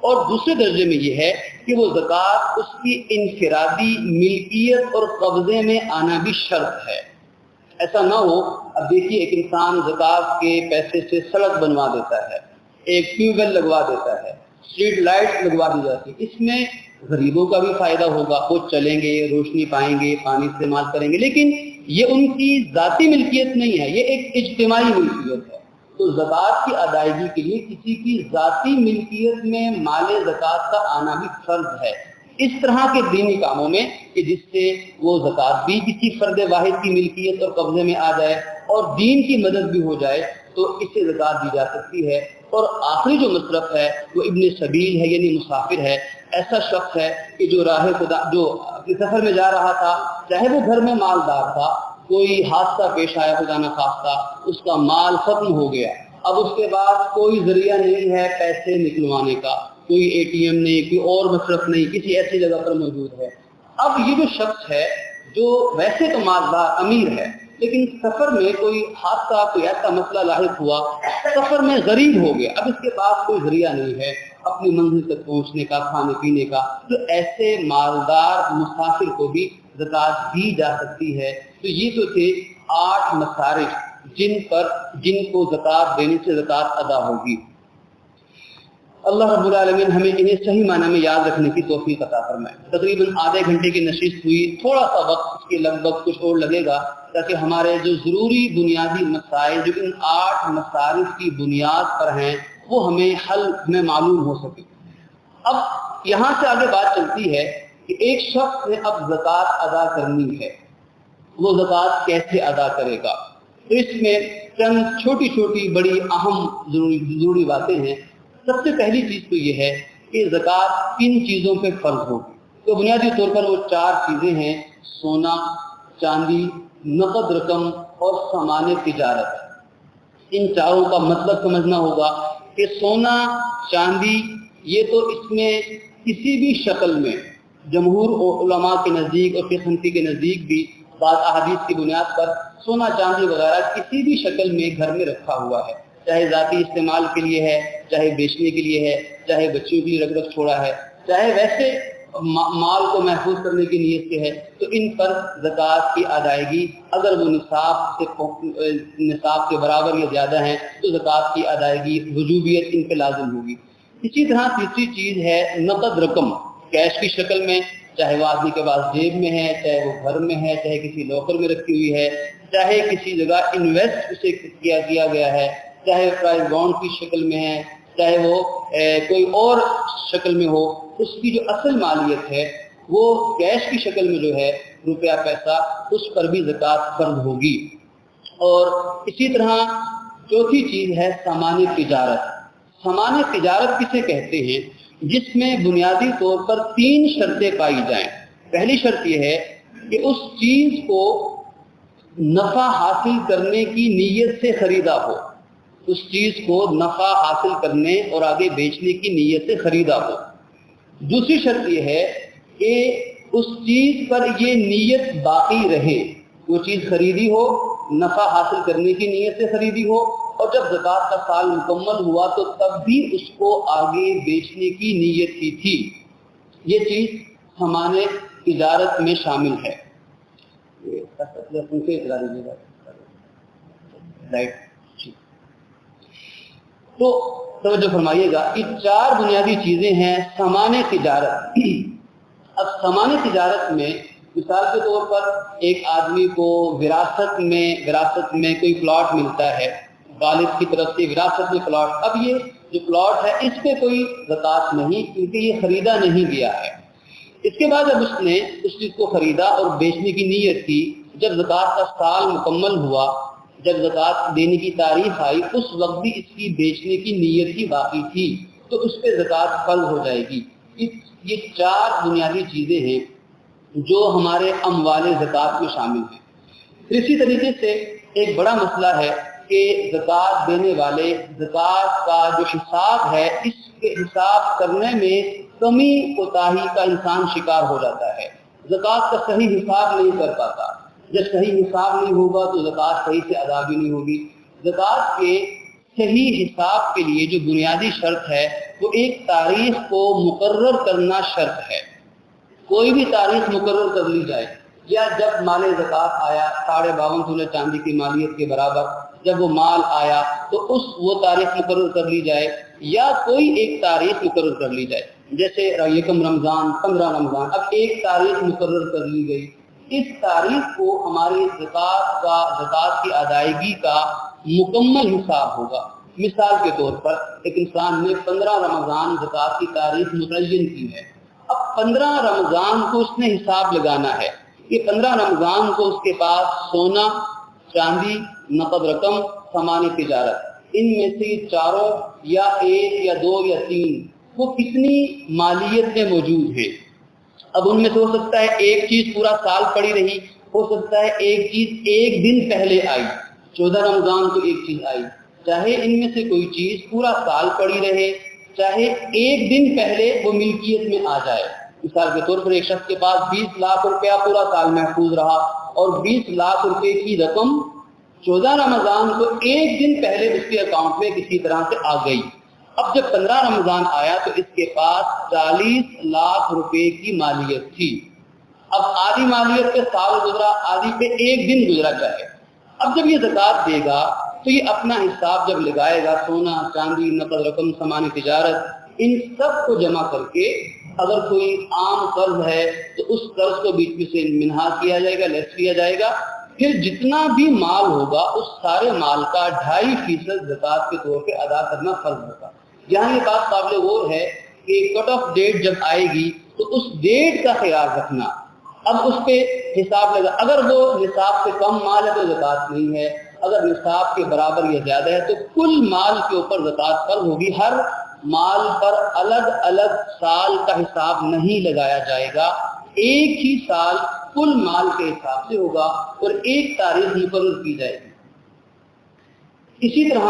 اور دوسرے درجے میں یہ ہے کہ وہ زکوٰۃ اس کی انفرادی ملکیت اور قبضے میں آنا بھی شرط ہے۔ ایسا نہ ہو، اب دیکھیے ایک انسان زکوٰۃ کے پیسے سے سڑک بنوا دیتا ہے، ایک ٹیوب ویل لگوا دیتا ہے، اسٹریٹ لائٹ لگوا دی جاتی ہے، اس میں غریبوں کا بھی فائدہ ہوگا، وہ چلیں گے، روشنی پائیں گے، پانی استعمال کریں گے، لیکن یہ ان کی ذاتی ملکیت نہیں ہے، یہ ایک اجتماعی ملکیت ہے۔ تو زکوٰۃ کی ادائیگی کے لیے کسی کی ذاتی ملکیت میں مال زکوٰۃ کا آنا بھی فرض ہے۔ اس طرح کے دینی کاموں میں کہ جس سے وہ زکوٰۃ بھی کسی فرد واحد کی ملکیت اور قبضے میں آ جائے اور دین کی مدد بھی ہو جائے تو اس سے زکوٰۃ دی جا سکتی ہے۔ اور آخری جو مصرف ہے وہ ابن سبیل ہے، یعنی مسافر ہے، ایسا شخص ہے کہ جو راہ خدا، جو اپنے سفر میں جا رہا تھا، چاہے وہ گھر میں مالدار تھا، کوئی حادثہ پیش آیا خدا نخواستہ، اس کا مال ختم ہو گیا، اب اس کے بعد کوئی ذریعہ نہیں ہے پیسے نکلوانے کا، کوئی اے ٹی ایم نہیں، کوئی اور مصرف نہیں، کسی ایسی جگہ پر موجود ہے۔ اب یہ جو شخص ہے جو ویسے تو مالدار امیر ہے لیکن سفر میں کوئی حادثہ، کوئی ایسا مسئلہ لاحق ہوا، سفر میں غریب ہو گیا، اب اس کے پاس کوئی ذریعہ نہیں ہے اپنی منزل تک پہنچنے کا، کھانے پینے کا، تو ایسے مالدار مسافر کو بھی زکوٰۃ دی جا سکتی ہے۔ تو یہ تو تھے 8 مصارف جن کو زکوٰۃ دینے سے زکوٰۃ ادا ہوگی۔ اللہ رب العالمین ہمیں انہیں صحیح معنی میں یاد رکھنے کی توفیق عطا فرمائے۔ تقریباً آدھے گھنٹے کی نشست ہوئی، تھوڑا سا وقت اس کے لگ بھگ کچھ اور لگے گا تاکہ ہمارے جو ضروری بنیادی مسائل جو ان 8 مصارف کی بنیاد پر ہیں وہ ہمیں حل میں معلوم ہو سکے۔ اب یہاں سے آگے بات چلتی ہے کہ ایک شخص نے اب زکوٰۃ ادا کرنی ہے، وہ زکوٰۃ کیسے ادا کرے گا؟ تو اس میں چند چھوٹی چھوٹی بڑی اہم ضروری باتیں ہیں۔ سب سے پہلی چیز تو یہ ہے کہ زکوٰۃ کن چیزوں پہ فرض ہوگی؟ تو بنیادی طور پر وہ 4 چیزیں ہیں: سونا، چاندی، نقد رقم اور سامان تجارت۔ ان چاروں کا مطلب سمجھنا ہوگا کہ سونا، چاندی، یہ تو اس میں کسی بھی شکل میں جمہور علماء کے نزدیک اور فقہ حنفی کے نزدیک بھی بعض احادیث کی بنیاد پر سونا چاندی وغیرہ کسی بھی شکل میں گھر میں رکھا ہوا ہے، چاہے ذاتی استعمال کے لیے ہے، چاہے بیچنے کے لیے ہے، چاہے بچوں کے لیے رکھ چھوڑا ہے، چاہے ویسے مال کو محفوظ کرنے کی نیت سے ہے تو ان پر زکوٰۃ کی ادائیگی اگر وہ نصاب کے برابر یا زیادہ ہیں تو زکوٰۃ کی ادائیگی وجوبیت ان پہ لازم ہوگی۔ اسی طرح تیسری چیز ہے نقد رقم کیش کی شکل میں، چاہے وہ آدمی کے پاس جیب میں ہے، چاہے وہ گھر میں ہے، چاہے کسی لاکر میں رکھی ہوئی ہے، چاہے کسی جگہ انویسٹ اسے کیا گیا ہے، چاہے پرائز بانڈ کی شکل میں ہے، چاہے وہ کوئی اور شکل میں ہو، اس کی جو اصل مالیت ہے وہ کیش کی شکل میں جو ہے روپیہ پیسہ، اس پر بھی زکوٰۃ فرض ہوگی۔ اور اسی طرح چوتھی چیز ہے سامان تجارت۔ سامان تجارت کسے کہتے ہیں؟ جس میں بنیادی طور پر 3 شرطیں پائی جائیں۔ پہلی شرط یہ ہے کہ اس چیز کو نفع حاصل کرنے کی نیت سے خریدا ہو، اس چیز کو نفع حاصل کرنے اور آگے بیچنے کی نیت سے خریدا ہو۔ دوسری شرط یہ ہے کہ اس چیز پر یہ نیت باقی رہے، وہ چیز خریدی ہو، نفع حاصل کرنے کی نیت سے خریدی ہو، اور جب زکوٰۃ کا سال مکمل ہوا تو تب بھی اس کو آگے بیچنے کی نیت کی تھی۔ یہ چیز سامان تجارت میں شامل ہے۔ تو توجہ فرمائیے گا، یہ 4 بنیادی چیزیں ہیں سامان تجارت۔ اب سامان تجارت میں مثال کے طور پر ایک آدمی کو وراثت میں کوئی پلاٹ ملتا ہے، والد کی طرف سے وراثت میں پلاٹ، اب یہ جو پلاٹ ہے اس پہ کوئی زکوٰۃ نہیں کیونکہ یہ خریدا نہیں گیا ہے۔ اس کے بعد جب اس نے اس چیز کو خریدا اور بیچنے کی نیت کی، جب زکوٰۃ کا سال مکمل ہوا، جب زکوٰۃ دینے کی تاریخ آئی، اس وقت بھی اس کی بیچنے کی نیت ہی باقی تھی تو اس پہ زکوٰۃ فرض ہو جائے گی۔ یہ 4 بنیادی چیزیں ہیں جو ہمارے اموال زکوٰۃ میں شامل ہیں۔ پھر اسی طریقے سے ایک بڑا مسئلہ ہے کہ زکوٰۃ دینے والے زکوٰۃ کا جو حساب ہے اس کے حساب کرنے میں کمی کوتاہی کا انسان شکار ہو جاتا ہے، زکوٰۃ کا صحیح حساب نہیں کر پاتا۔ جب صحیح حساب نہیں ہوگا تو زکوٰۃ صحیح سے ادا بھی نہیں ہوگی۔ زکوٰۃ کے صحیح حساب کے لیے جو بنیادی شرط ہے وہ ایک تاریخ کو مقرر کرنا شرط ہے۔ کوئی بھی تاریخ مقرر کر لی جائے، یا جب مال زکوٰۃ آیا 52.5 تولہ چاندی کی مالیت کے برابر جب وہ مال آیا تو وہ تاریخ مقرر کر لی جائے، یا کوئی ایک تاریخ مقرر کر لی جائے، جیسے 1 رمضان 15 رمضان، اب ایک تاریخ مقرر کر لی گئی، اس تاریخ کو ہماری زکوٰۃ کی ادائیگی کا مکمل حساب ہوگا۔ مثال کے طور پر ایک انسان نے 15 رمضان زکوٰۃ کی تاریخ متعین کی ہے، اب 15 رمضان کو اس نے حساب لگانا ہے۔ یہ 15 رمضان کو اس کے پاس سونا، چاندی، نقد رقم، سامان تجارت، ان میں سے 4 یا 1 یا 2 یا 3 وہ کتنی مالیت میں موجود ہے۔ اب ان میں سے ہو سکتا ہے ایک چیز پورا سال پڑی رہی، ہو سکتا ہے ایک چیز ایک دن پہلے آئی، 14 رمضان کو ایک چیز آئی، چاہے ان میں سے کوئی چیز پورا سال پڑی رہے، چاہے ایک دن پہلے وہ ملکیت میں آ جائے۔ مثال کے طور پر ایک شخص کے پاس 20 لاکھ روپیہ پورا سال محفوظ رہا اور 20 لاکھ روپے کی رقم 14 رمضان کو ایک دن پہلے اس کے اکاؤنٹ میں کسی طرح سے آ گئی۔ اب جب 15 رمضان آیا تو اس کے پاس 40 لاکھ روپے کی مالیت تھی۔ اب آدھی مالیت پہ سال گزرا، آدھی پہ ایک دن گزرا چاہے، اب جب یہ زکوٰۃ دے گا تو یہ اپنا حساب جب لگائے گا، سونا، چاندی، نقد رقم، سامان تجارت، ان سب کو جمع کر کے اگر کوئی عام قرض ہے تو اس قرض کو بیچ میں سے منہا کیا جائے گا، لیس کیا جائے گا، پھر جتنا بھی مال ہوگا اس سارے مال کا 2.5% زکوٰۃ کے طور پہ ادا کرنا فرض ہوگا۔ یہاں یہ بات قابل غور ہے کہ کٹ آف ڈیٹ جب آئے گی تو اس ڈیٹ کا خیال رکھنا، اب اس پہ حساب لگا، اگر وہ نصاب سے کم مال ہے تو زکوٰۃ نہیں ہے، اگر نصاب کے برابر یا زیادہ ہے تو کل مال کے اوپر زکوٰۃ فرض ہوگی۔ ہر مال پر الگ الگ سال کا حساب نہیں لگایا جائے گا، ایک ہی سال کل مال کے حساب سے ہوگا اور ایک تاریخ مقرر کی جائے گی۔ اسی طرح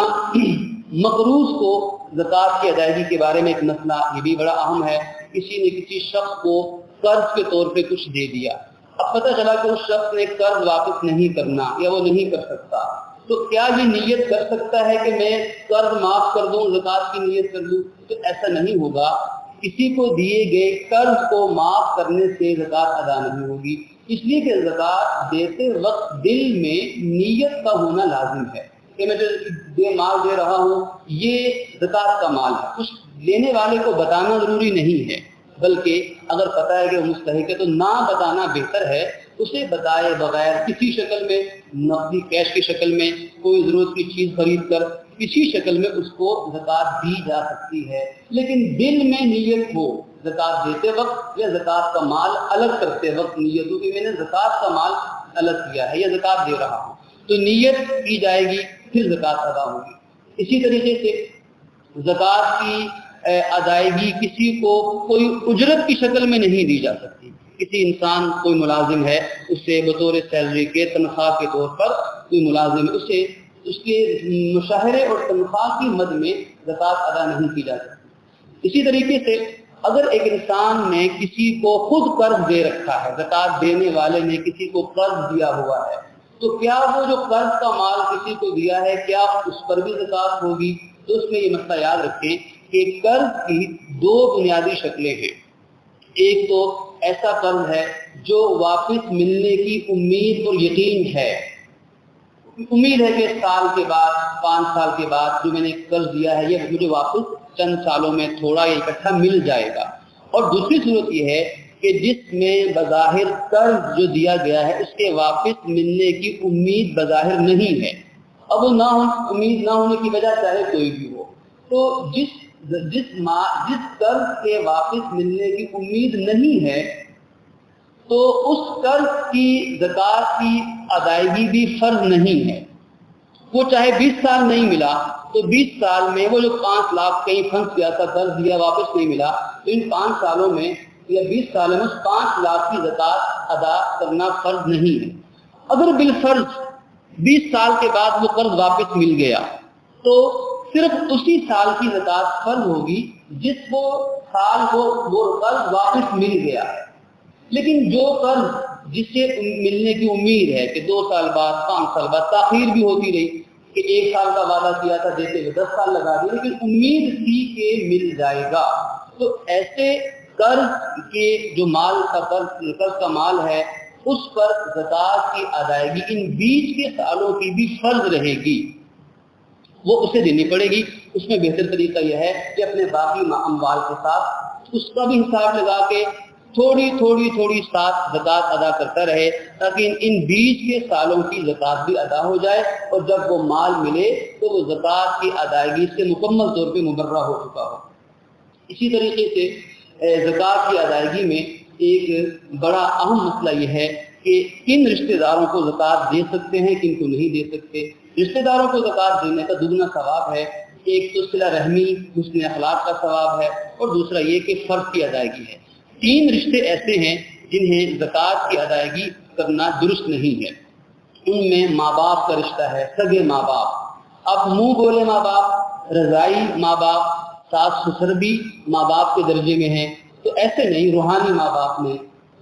مقروض کو زکوٰۃ کی ادائیگی کے بارے میں ایک مسئلہ یہ بھی بڑا اہم ہے۔ کسی نے کسی شخص کو قرض کے طور پہ کچھ دے دیا، اب پتہ چلا کہ اس شخص نے قرض واپس نہیں کرنا یا وہ نہیں کر سکتا، تو کیا یہ نیت کر سکتا ہے کہ میں قرض معاف کر دوں، زکوٰۃ کی نیت کر دوں؟ تو ایسا نہیں ہوگا۔ کسی کو دیے گئے قرض کو معاف کرنے سے زکوٰۃ ادا نہیں ہوگی، اس لیے کہ زکوٰۃ دیتے وقت دل میں نیت کا ہونا لازم ہے کہ میں جو مال دے رہا ہوں یہ زکوٰۃ کا مال ہے۔ کچھ لینے والے کو بتانا ضروری نہیں ہے، بلکہ اگر پتہ ہے کہ وہ مستحق ہے تو نہ بتانا بہتر ہے۔ اسے بتائے بغیر کسی شکل میں، نقدی کیش کی شکل میں، کوئی ضرورت کی چیز خرید کر کسی شکل میں اس کو زکوٰۃ دی جا سکتی ہے، لیکن دل میں نیت ہو زکوٰۃ دیتے وقت یا زکوٰۃ کا مال الگ کرتے وقت نیت ہو کہ میں نے زکوٰۃ کا مال الگ کیا ہے یا زکوٰۃ دے رہا ہوں، تو نیت کی جائے گی، پھر زکوٰۃ ادا ہوگی۔ اسی طریقے سے زکوٰۃ کی ادائیگی کسی کو کوئی اجرت کی شکل میں نہیں دی جا سکتی۔ کسی انسان کوئی ملازم ہے، اسے بطور سیلری کے تنخواہ کے طور پر کوئی ملازم ہے، اسے اس کے مشاہرے اور تنخواہ کی مد میں زکوٰۃ ادا نہیں کی جا سکتی۔ اسی طریقے سے اگر ایک انسان نے کسی کو خود قرض دے رکھا ہے، زکوٰۃ دینے والے نے کسی کو قرض دیا ہوا ہے، تو کیا وہ جو قرض کا مال کسی کو دیا ہے کیا اس پر بھی زکوٰۃ ہوگی؟ تو اس میں یہ مسئلہ یاد رکھیں کہ قرض کی دو بنیادی شکلیں ہیں۔ ایک تو ایسا قرض ہے جو واپس ملنے کی امید اور یقین ہے، امید ہے کہ سال کے بعد، 5 سال کے بعد جو میں نے قرض دیا ہے یہ مجھے واپس چند سالوں میں تھوڑا یا اکٹھا مل جائے گا۔ اور دوسری صورت یہ ہے کہ جس میں بظاہر قرض جو دیا گیا ہے اس کے واپس ملنے کی امید بظاہر نہیں ہے، اب وہ امید نہ ہونے کی وجہ چاہے کوئی بھی ہو، تو جس قرض کے واپس ملنے کی امید نہیں ہے تو اس قرض کی زکوٰۃ کی ادائیگی بھی فرض نہیں ہے۔ وہ چاہے 20 سال نہیں ملا تو 20 سال میں وہ جو 5 لاکھ کہیں پھنس گیا تھا، قرض دیا واپس نہیں ملا، تو ان 5 سالوں میں یا 20 سالوں میں اس 5 لاکھ کی زکوٰۃ ادا کرنا فرض نہیں ہے۔ اگر بالفرض 20 سال کے بعد وہ قرض واپس مل گیا تو صرف اسی سال کی زکوٰۃ فرض ہوگی جس وہ سال کو وہ قرض واپس مل گیا ہے، لیکن جو قرض جس سے ملنے کی امید ہے کہ 2 سال بعد، 5 سال بعد، تاخیر بھی ہوتی رہی کہ 1 سال کا وعدہ کیا تھا دیتے ہوئے 10 سال لگا دیے، لیکن امید تھی کہ مل جائے گا، تو ایسے قرض کے جو مال کا قرض کا مال ہے اس پر زکوٰۃ کی ادائیگی ان بیچ کے سالوں کی بھی فرض رہے گی، وہ اسے دینی پڑے گی۔ اس میں بہتر طریقہ یہ ہے کہ اپنے باقی اموال کے ساتھ اس کا بھی حساب لگا کے تھوڑی ساتھ زکوٰۃ ادا کرتا رہے، تاکہ ان بیچ کے سالوں کی زکوٰۃ بھی ادا ہو جائے، اور جب وہ مال ملے تو وہ زکوٰۃ کی ادائیگی سے مکمل طور پہ مبرہ ہو چکا ہو۔ اسی طریقے سے زکوٰۃ کی ادائیگی میں ایک بڑا اہم مسئلہ یہ ہے کہ کن رشتہ داروں کو زکوٰۃ دے سکتے ہیں، کن کو نہیں دے سکتے۔ رشتہ داروں کو زکوٰۃ دینے کا دگنا ثواب ہے، ایک تو صلہ رحمی، حسن اخلاق کا ثواب ہے، اور دوسرا یہ کہ فرض کی ادائیگی ہے۔ 3 رشتے ایسے ہیں جنہیں زکوٰۃ کی ادائیگی کرنا درست نہیں ہے۔ ان میں ماں باپ کا رشتہ ہے، سگے ماں باپ، اب منہ بولے ماں باپ، رضائی ماں باپ، ساس سسر بھی ماں باپ کے درجے میں ہیں، تو ایسے نہیں روحانی ماں باپ میں،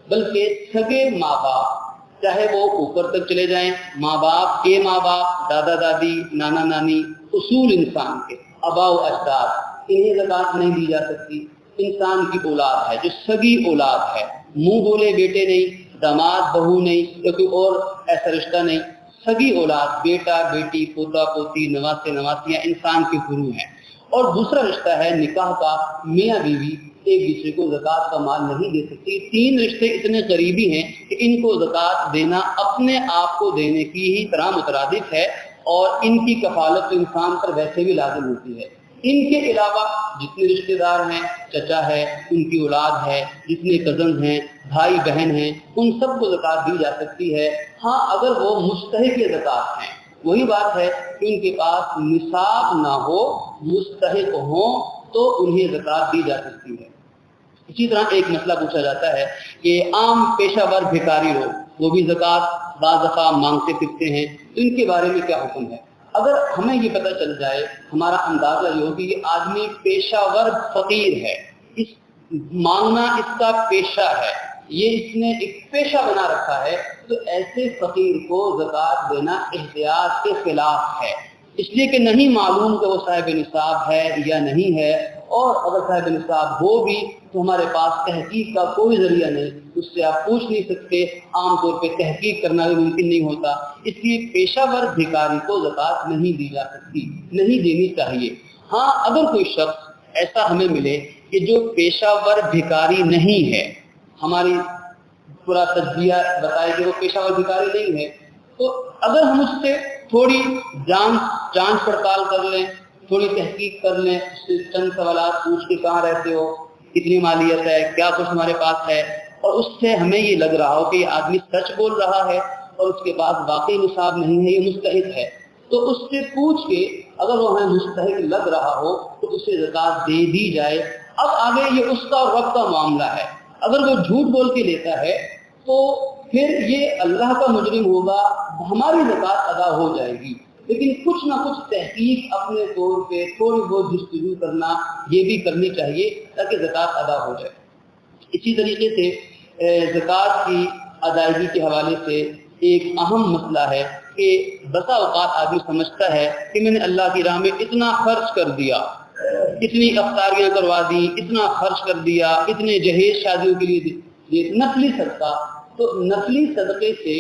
بلکہ سگے ماں باپ، چاہے وہ اوپر تک چلے جائیں، ماں باپ کے ماں باپ، دادا دادی، نانا نانی، اصول انسان کے آباء و اجداد، انہیں زکوٰۃ نہیں دی جا سکتی۔ انسان کی اولاد ہے جو سگی اولاد ہے، منہ بولے بیٹے نہیں، داماد بہو نہیں، یا کوئی اور ایسا رشتہ نہیں، سگی اولاد، بیٹا بیٹی، پوتا پوتی، نواسے نواسیاں انسان کے فروع ہیں۔ اور دوسرا رشتہ ہے نکاح کا، میاں بیوی ایک دوسرے کو زکوٰۃ کا مال نہیں دے سکتی۔ 3 رشتے اتنے قریبی ہیں کہ ان کو زکوٰۃ دینا اپنے آپ کو دینے کی ہی طرح مترادف ہے، اور ان کی کفالت انسان پر ویسے بھی لازم ہوتی ہے۔ ان کے علاوہ جتنے رشتہ دار ہیں، چچا ہے، ان کی اولاد ہے، جتنے کزنز ہیں، بھائی بہن ہیں، ان سب کو زکوٰۃ دی جا سکتی ہے، ہاں اگر وہ مستحق زکوٰۃ ہیں۔ وہی بات ہے کہ ان کے پاس نصاب نہ ہو، مستحق ہوں تو انہیں زکوٰۃ دی جا سکتی ہے۔ اسی طرح ایک مسئلہ پوچھا جاتا ہے کہ عام پیشہ ور بھکاری لوگ، وہ بھی زکوٰۃ بعض دفعہ مانگتے پھرتے ہیں، تو ان کے بارے میں کیا حکم ہے؟ اگر ہمیں یہ پتہ چل جائے، ہمارا اندازہ یہ ہو کہ یہ آدمی پیشہ ور فقیر ہے، اس مانگنا اس کا پیشہ ہے، یہ اس نے ایک پیشہ بنا رکھا ہے، تو ایسے فقیر کو زکوٰۃ دینا احتیاط کے خلاف ہے، اس لیے کہ نہیں معلوم کہ وہ صاحب نصاب ہے یا نہیں ہے، اور اگر صاحب نصاب ہو بھی تو ہمارے پاس تحقیق کا کوئی ذریعہ نہیں، اس سے آپ پوچھ نہیں سکتے، عام طور پہ تحقیق کرنا بھی ممکن نہیں ہوتا، اس لیے پیشہ ور بھکاری کو زکوٰۃ نہیں دی جا سکتی، نہیں دینی چاہیے۔ ہاں اگر کوئی شخص ایسا ہمیں ملے کہ جو پیشہ ور بھکاری نہیں ہے، ہماری پورا تجزیہ بتائے کہ وہ پیشہ ور بھکاری نہیں ہے، تو اگر ہم اس سے تھوڑی جانچ پڑتال کر لیں، تھوڑی تحقیق کر لیں، اس سے چند سوالات پوچھ کے کہاں رہتے ہو، کتنی مالیت ہے، کیا کچھ ہمارے پاس ہے، اور اس سے ہمیں یہ لگ رہا ہو کہ یہ آدمی سچ بول رہا ہے اور اس کے پاس واقعی نصاب نہیں ہے، یہ مستحق ہے، تو اس سے پوچھ کے اگر وہ ہمیں مستحق لگ رہا ہو تو اسے زکوٰۃ دے دی جائے۔ اب آگے یہ اس کا اور رب کا معاملہ ہے، اگر وہ جھوٹ بول کے لیتا ہے تو پھر یہ اللہ کا مجرم ہوگا، ہماری زکوٰۃ ادا ہو جائے گی، لیکن کچھ نہ کچھ تحقیق اپنے طور پہ تھوڑی بہت جستجو کرنا یہ بھی کرنی چاہیے تاکہ زکوٰۃ ادا ہو جائے۔ اسی طریقے سے زکوٰۃ کی ادائیگی کے حوالے سے ایک اہم مسئلہ ہے کہ بسا اوقات آدمی سمجھتا ہے کہ میں نے اللہ کی راہ میں اتنا خرچ کر دیا، اتنی افطاریاں کروا دی، اتنا خرچ کر دیا، اتنے جہیز شادیوں کے لیے دی، نفلی صدقہ، تو نفلی صدقے سے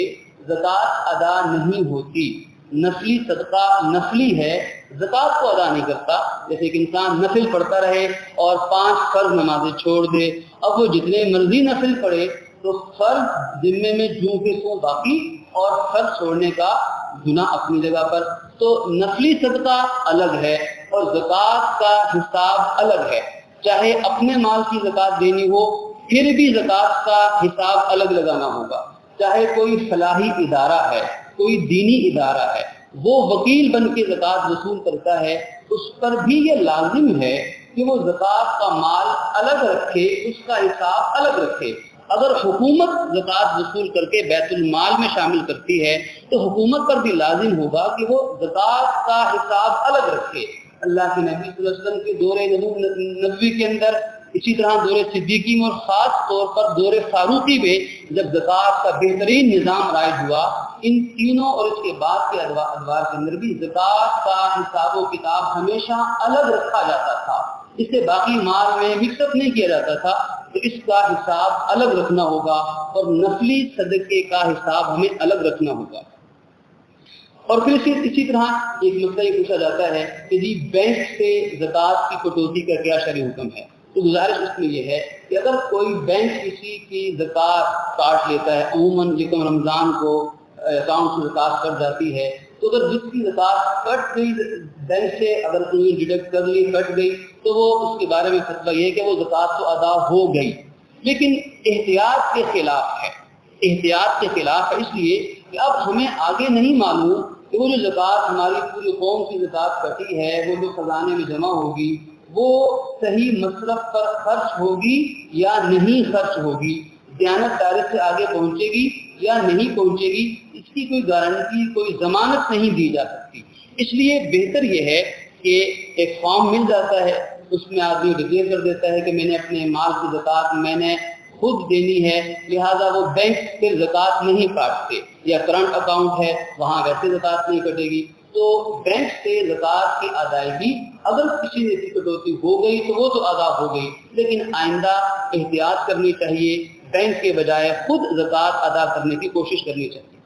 زکوٰۃ ادا نہیں ہوتی۔ نفلی صدقہ نفلی ہے، زکوٰۃ کو ادا نہیں کرتا۔ جیسے کہ انسان نفل پڑھتا رہے اور 5 فرض نمازیں چھوڑ دے، اب وہ جتنے مرضی نفل پڑھے تو فرض ذمے میں جوں کے توں باقی، اور فرض چھوڑنے کا گناہ اپنی جگہ پر۔ تو نفلی صدقہ الگ ہے اور زکوٰۃ کا حساب الگ ہے، چاہے اپنے مال کی زکوٰۃ دینی ہو پھر بھی زکوٰۃ کا حساب الگ لگانا ہوگا، چاہے کوئی فلاحی ادارہ ہے، کوئی دینی ادارہ ہے، وہ وکیل بن کے زکوٰۃ وصول کرتا ہے، اس پر بھی یہ لازم ہے کہ وہ زکوٰۃ کا مال الگ رکھے، اس کا حساب الگ رکھے۔ اگر حکومت زکوٰۃ وصول کر کے بیت المال میں شامل کرتی ہے تو حکومت پر بھی لازم ہوگا کہ وہ زکوٰۃ کا حساب الگ رکھے۔ اللہ کے نبی صلی اللہ علیہ وسلم کے دور نبوی کے اندر، اسی طرح دور صدیقی میں اور خاص طور پر دور فاروقی میں جب زکوٰۃ کا بہترین نظام رائج ہوا، ان تینوں اور اس کے بعد کے ادوار کے اندر بھی زکوٰۃ کا حساب و کتاب ہمیشہ الگ رکھا جاتا تھا، اس سے باقی مال میں مکس اپ نہیں کیا جاتا تھا، تو اس کا حساب الگ رکھنا ہوگا، اور نفلی صدقے کا حساب ہمیں الگ رکھنا ہوگا۔ اور پھر اسی طرح ایک مسئلہ یہ پوچھا جاتا ہے کہ جی بینک سے زکوٰۃ کی کٹوتی کا کیا شرعی حکم ہے؟ تو گزارش اس میں یہ ہے کہ اگر کوئی بینک کسی کی زکوٰۃ کاٹ لیتا ہے، عموماً یکم رمضان کو اکاؤنٹ سے زکوٰۃ کٹ جاتی ہے، تو اگر جس کی زکوٰۃ کٹ گئی بینک سے، اگر کوئی ڈیڈکٹ کر لی کٹ گئی، تو وہ اس کے بارے میں فتویٰ یہ ہے کہ وہ زکوٰۃ تو ادا ہو گئی، لیکن احتیاط کے خلاف ہے، احتیاط کے خلاف ہے، اس لیے کہ اب ہمیں آگے نہیں معلوم کہ وہ جو زکوٰۃ ہماری پوری قوم کی زکوٰۃ کٹی ہے، وہ جو خزانے میں جمع ہوگی، وہ صحیح مصرف پر خرچ ہوگی یا نہیں خرچ ہوگی، دیانت داری سے آگے پہنچے گی یا نہیں پہنچے گی، اس کی کوئی گارنٹی، کوئی ضمانت نہیں دی جا سکتی۔ اس لیے بہتر یہ ہے کہ ایک فارم مل جاتا ہے، اس میں آدمی ڈکلیئر کر دیتا ہے کہ میں نے اپنے مال کی زکوٰۃ میں نے خود دینی ہے، لہذا وہ بینک سے زکوٰۃ نہیں کاٹتے، یا کرنٹ اکاؤنٹ ہے وہاں ویسے زکوٰۃ نہیں کٹے گی، تو بینک سے زکوٰۃ کی ادائیگی اگر کسی نے کی کٹوتی ہو گئی تو وہ تو ادا ہو گئی، لیکن آئندہ احتیاط کرنی چاہیے، بینک کے بجائے خود زکوٰۃ ادا کرنے کی کوشش کرنی چاہیے۔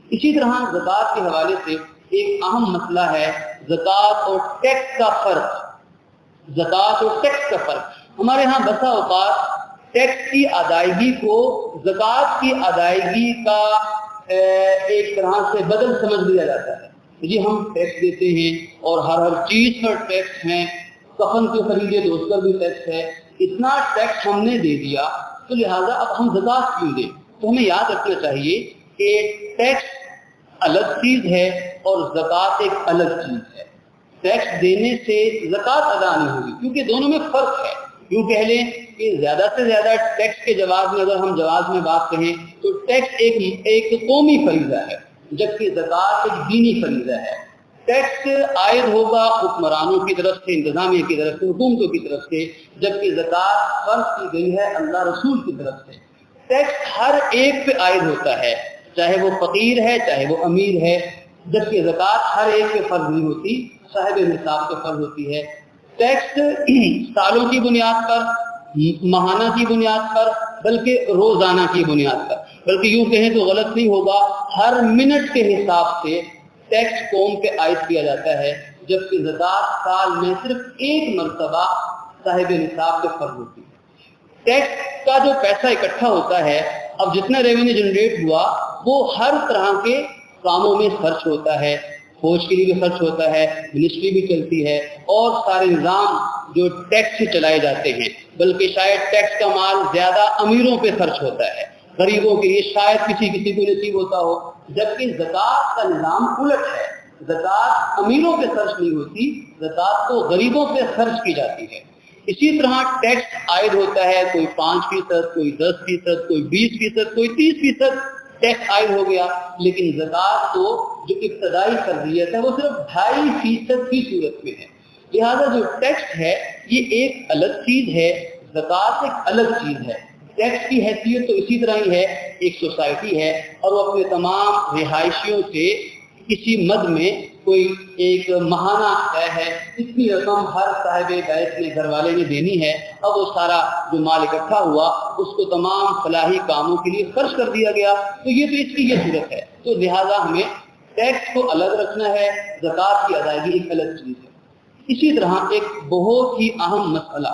اسی طرح زکوٰۃ کے حوالے سے ایک اہم مسئلہ ہے زکوٰۃ اور ٹیکس کا فرق۔ زکوٰۃ اور ٹیکس کا فرق، ہمارے ہاں بسا اوقات ٹیکس کی ادائیگی کو زکوٰۃ کی ادائیگی کا ایک طرح سے بدل سمجھ لیا جاتا ہے، جی ہم ٹیکس دیتے ہیں اور ہر چیز پر ٹیکس ہے، کفن کو خریدے تو اس پر بھی ٹیکس ہے، اتنا ٹیکس ہم نے دے دیا تو لہٰذا اب ہم زکوٰۃ کیوں دیں؟ تو ہمیں یاد رکھنا چاہیے کہ ٹیکس الگ چیز ہے اور زکوٰۃ ایک الگ چیز ہے۔ ٹیکس دینے سے زکوٰۃ ادا نہیں ہوگی کیونکہ دونوں میں فرق ہے۔ یوں کہہ لیں کہ زیادہ سے زیادہ ٹیکس کے جواز میں اگر ہم جواز میں بات کہیں تو ٹیکس ایک قومی فریضہ ہے، جبکہ زکوٰۃ ایک دینی فریضہ ہے۔ ٹیکس عائد ہوگا حکمرانوں کی طرف سے، انتظامیہ کی طرف سے، حکومتوں کی طرف سے، جبکہ زکوٰۃ فرض کی گئی ہے اللہ رسول کی طرف سے۔ ٹیکس ہر ایک پہ عائد ہوتا ہے، چاہے وہ فقیر ہے چاہے وہ امیر ہے، جبکہ زکوٰۃ ہر ایک پہ فرض نہیں ہوتی، صاحب نصاب پہ فرض ہوتی ہے۔ ٹیکس سالوں کی بنیاد پر، ماہانہ کی بنیاد پر، بلکہ روزانہ کی بنیاد پر، بلکہ یوں کہیں تو غلط نہیں ہوگا، ہر منٹ کے حساب سے ٹیکس قوم پہ عائد کیا جاتا ہے، جبکہ زکوٰۃ سال میں صرف ایک مرتبہ صاحب نصاب پہ فرض ہوتی ہے۔ ٹیکس کا جو پیسہ اکٹھا ہوتا ہے، اب جتنا ریونیو جنریٹ ہوا وہ ہر طرح کے کاموں میں خرچ ہوتا ہے، فوج کے لیے بھی خرچ ہوتا ہے، منسٹری بھی چلتی ہے، اور سارے نظام جو ٹیکس سے چلائے جاتے ہیں، بلکہ شاید ٹیکس کا مال زیادہ امیروں پہ خرچ ہوتا ہے، غریبوں کے لیے شاید کسی کو نصیب ہوتا ہو، جبکہ زکوٰۃ کا نظام الٹ ہے۔ زکوٰۃ امیروں پہ خرچ نہیں ہوتی، زکوٰۃ تو غریبوں پہ خرچ کی جاتی ہے۔ اسی طرح ٹیکس عائد ہوتا ہے، کوئی 5%، کوئی 10%، کوئی 20%، کوئی 30% ٹیکس عائد ہو گیا، لیکن زکوٰۃ تو جو ابتدائی فرضیت ہے وہ صرف 2.5% کی صورت میں ہے۔ لہذا جو ٹیکس ہے یہ ایک الگ چیز ہے، زکوٰۃ ایک الگ چیز ہے۔ ٹیکس کی حیثیت تو اسی طرح ہی ہے، ایک سوسائٹی ہے اور وہ اپنے تمام رہائشیوں سے کسی مد میں کوئی ایک ماہانہ طے ہے، اتنی رقم ہر صاحب بیت نے گھر والے نے دینی ہے، اب وہ سارا جو مال اکٹھا ہوا اس کو تمام فلاحی کاموں کے لیے خرچ کر دیا گیا، تو یہ تو اس کی یہ صورت ہے۔ تو لہٰذا ہمیں ٹیکس کو الگ رکھنا ہے، زکوٰۃ کی ادائیگی ایک الگ چیز ہے۔ اسی طرح ایک بہت ہی اہم مسئلہ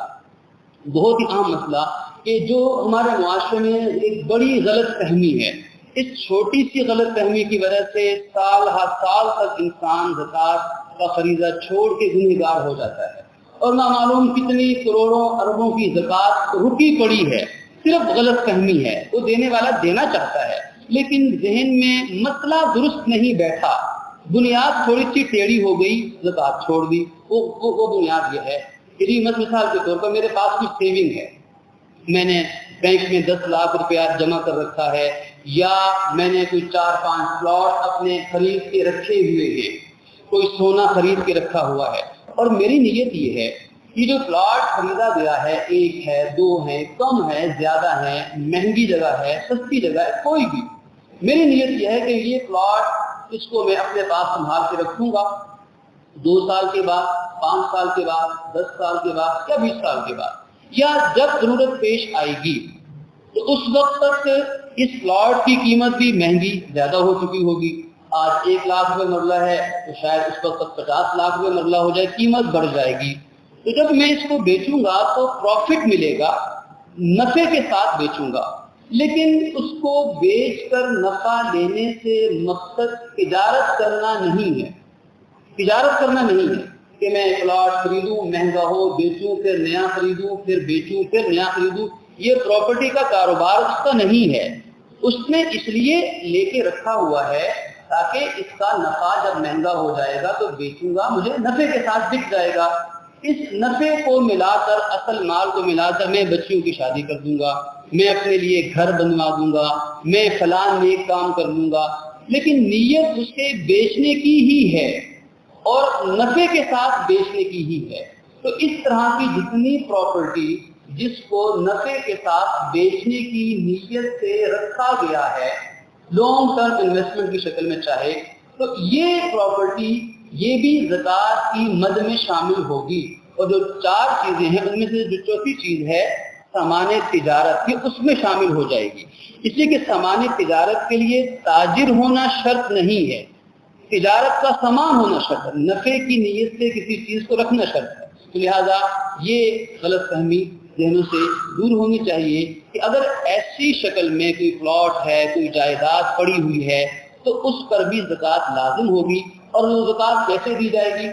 کہ جو ہمارے معاشرے میں ایک بڑی غلط فہمی ہے، اس چھوٹی سی غلط فہمی کی وجہ سے سال ہر سال تک انسان زکوٰۃ کا فریضہ چھوڑ کے گنہگار ہو جاتا ہے، اور نامعلوم کتنی کروڑوں اربوں کی زکوٰۃ رکی پڑی ہے، صرف غلط فہمی ہے۔ وہ دینے والا دینا چاہتا ہے لیکن ذہن میں مسئلہ درست نہیں بیٹھا، بنیاد تھوڑی سی ٹیڑھی ہو گئی، زکوٰۃ چھوڑ دی، وہ بنیاد یہ ہے۔ مثال کے طور پر میرے پاس کچھ سیونگ ہے، میں نے بینک میں 10 لاکھ روپیہ جمع کر رکھا ہے، یا میں نے کوئی 4-5 پلاٹ اپنے خرید کے رکھے ہوئے ہیں، کوئی سونا خرید کے رکھا ہوا ہے، اور میری نیت یہ ہے کہ جو پلاٹ خریدا گیا ہے، 1 ہے، 2 ہے، کم ہے، زیادہ ہے، مہنگی جگہ ہے، سستی جگہ ہے، کوئی بھی، میری نیت یہ ہے کہ یہ پلاٹ اس کو میں اپنے پاس سنبھال کے رکھوں گا، 2 سال کے بعد، 5 سال کے بعد، 10 سال کے بعد، یا 20 سال کے بعد، یا جب ضرورت پیش آئے گی تو اس وقت تک اس پلاٹ کی قیمت بھی مہنگی زیادہ ہو چکی ہوگی۔ آج 1 لاکھ روپے مرلہ ہے تو شاید اس وقت تک 50 لاکھ روپے مرلہ ہو جائے، قیمت بڑھ جائے گی۔ تو جب میں اس کو بیچوں گا تو پروفٹ ملے گا، نفع کے ساتھ بیچوں گا، لیکن اس کو بیچ کر نفع لینے سے مقصد تجارت کرنا نہیں ہے۔ تجارت کرنا نہیں ہے کہ میں پلاٹ خریدوں، مہنگا ہو، بیچوں، پھر نیا خریدوں، پھر بیچوں، پھر نیا خریدوں، یہ پراپرٹی کا کاروبار اس کا نہیں ہے۔ اس نے اس لیے لے کے رکھا ہوا ہے تاکہ اس کا نفع جب مہنگا ہو جائے گا تو بیچوں گا، مجھے نفع کے ساتھ بک جائے گا۔ اس نفع کو ملا کر، اصل مال کو ملا کر میں بچیوں کی شادی کر دوں گا، میں اپنے لیے گھر بنوا دوں گا، میں فلاں نیک کام کر لوں گا، لیکن نیت اسے بیچنے کی ہی ہے اور نفع کے ساتھ بیچنے کی ہی ہے۔ تو اس طرح کی جتنی پراپرٹی جس کو نفع کے ساتھ بیچنے کی نیت سے رکھا گیا ہے، لانگ ٹرم انویسٹمنٹ کی شکل میں چاہے، تو یہ پراپرٹی یہ بھی زکوٰۃ کی مد میں شامل ہوگی۔ اور جو 4 چیزیں ہیں ان میں سے جو چوتھی چیز ہے سامان تجارت، یہ اس میں شامل ہو جائے گی، اس لیے کہ سامان تجارت کے لیے تاجر ہونا شرط نہیں ہے، تجارت کا سامان ہونا شرط ہے، نفع کی نیت سے کسی چیز کو رکھنا شرط ہے۔ تو لہذا یہ غلط فہمی ذہنوں سے دور ہونی چاہیے کہ اگر ایسی شکل میں کوئی پلاٹ ہے، کوئی جائیداد پڑی ہوئی ہے تو اس پر بھی زکوٰۃ لازم ہوگی، اور وہ زکوٰۃ کیسے دی جائے گی،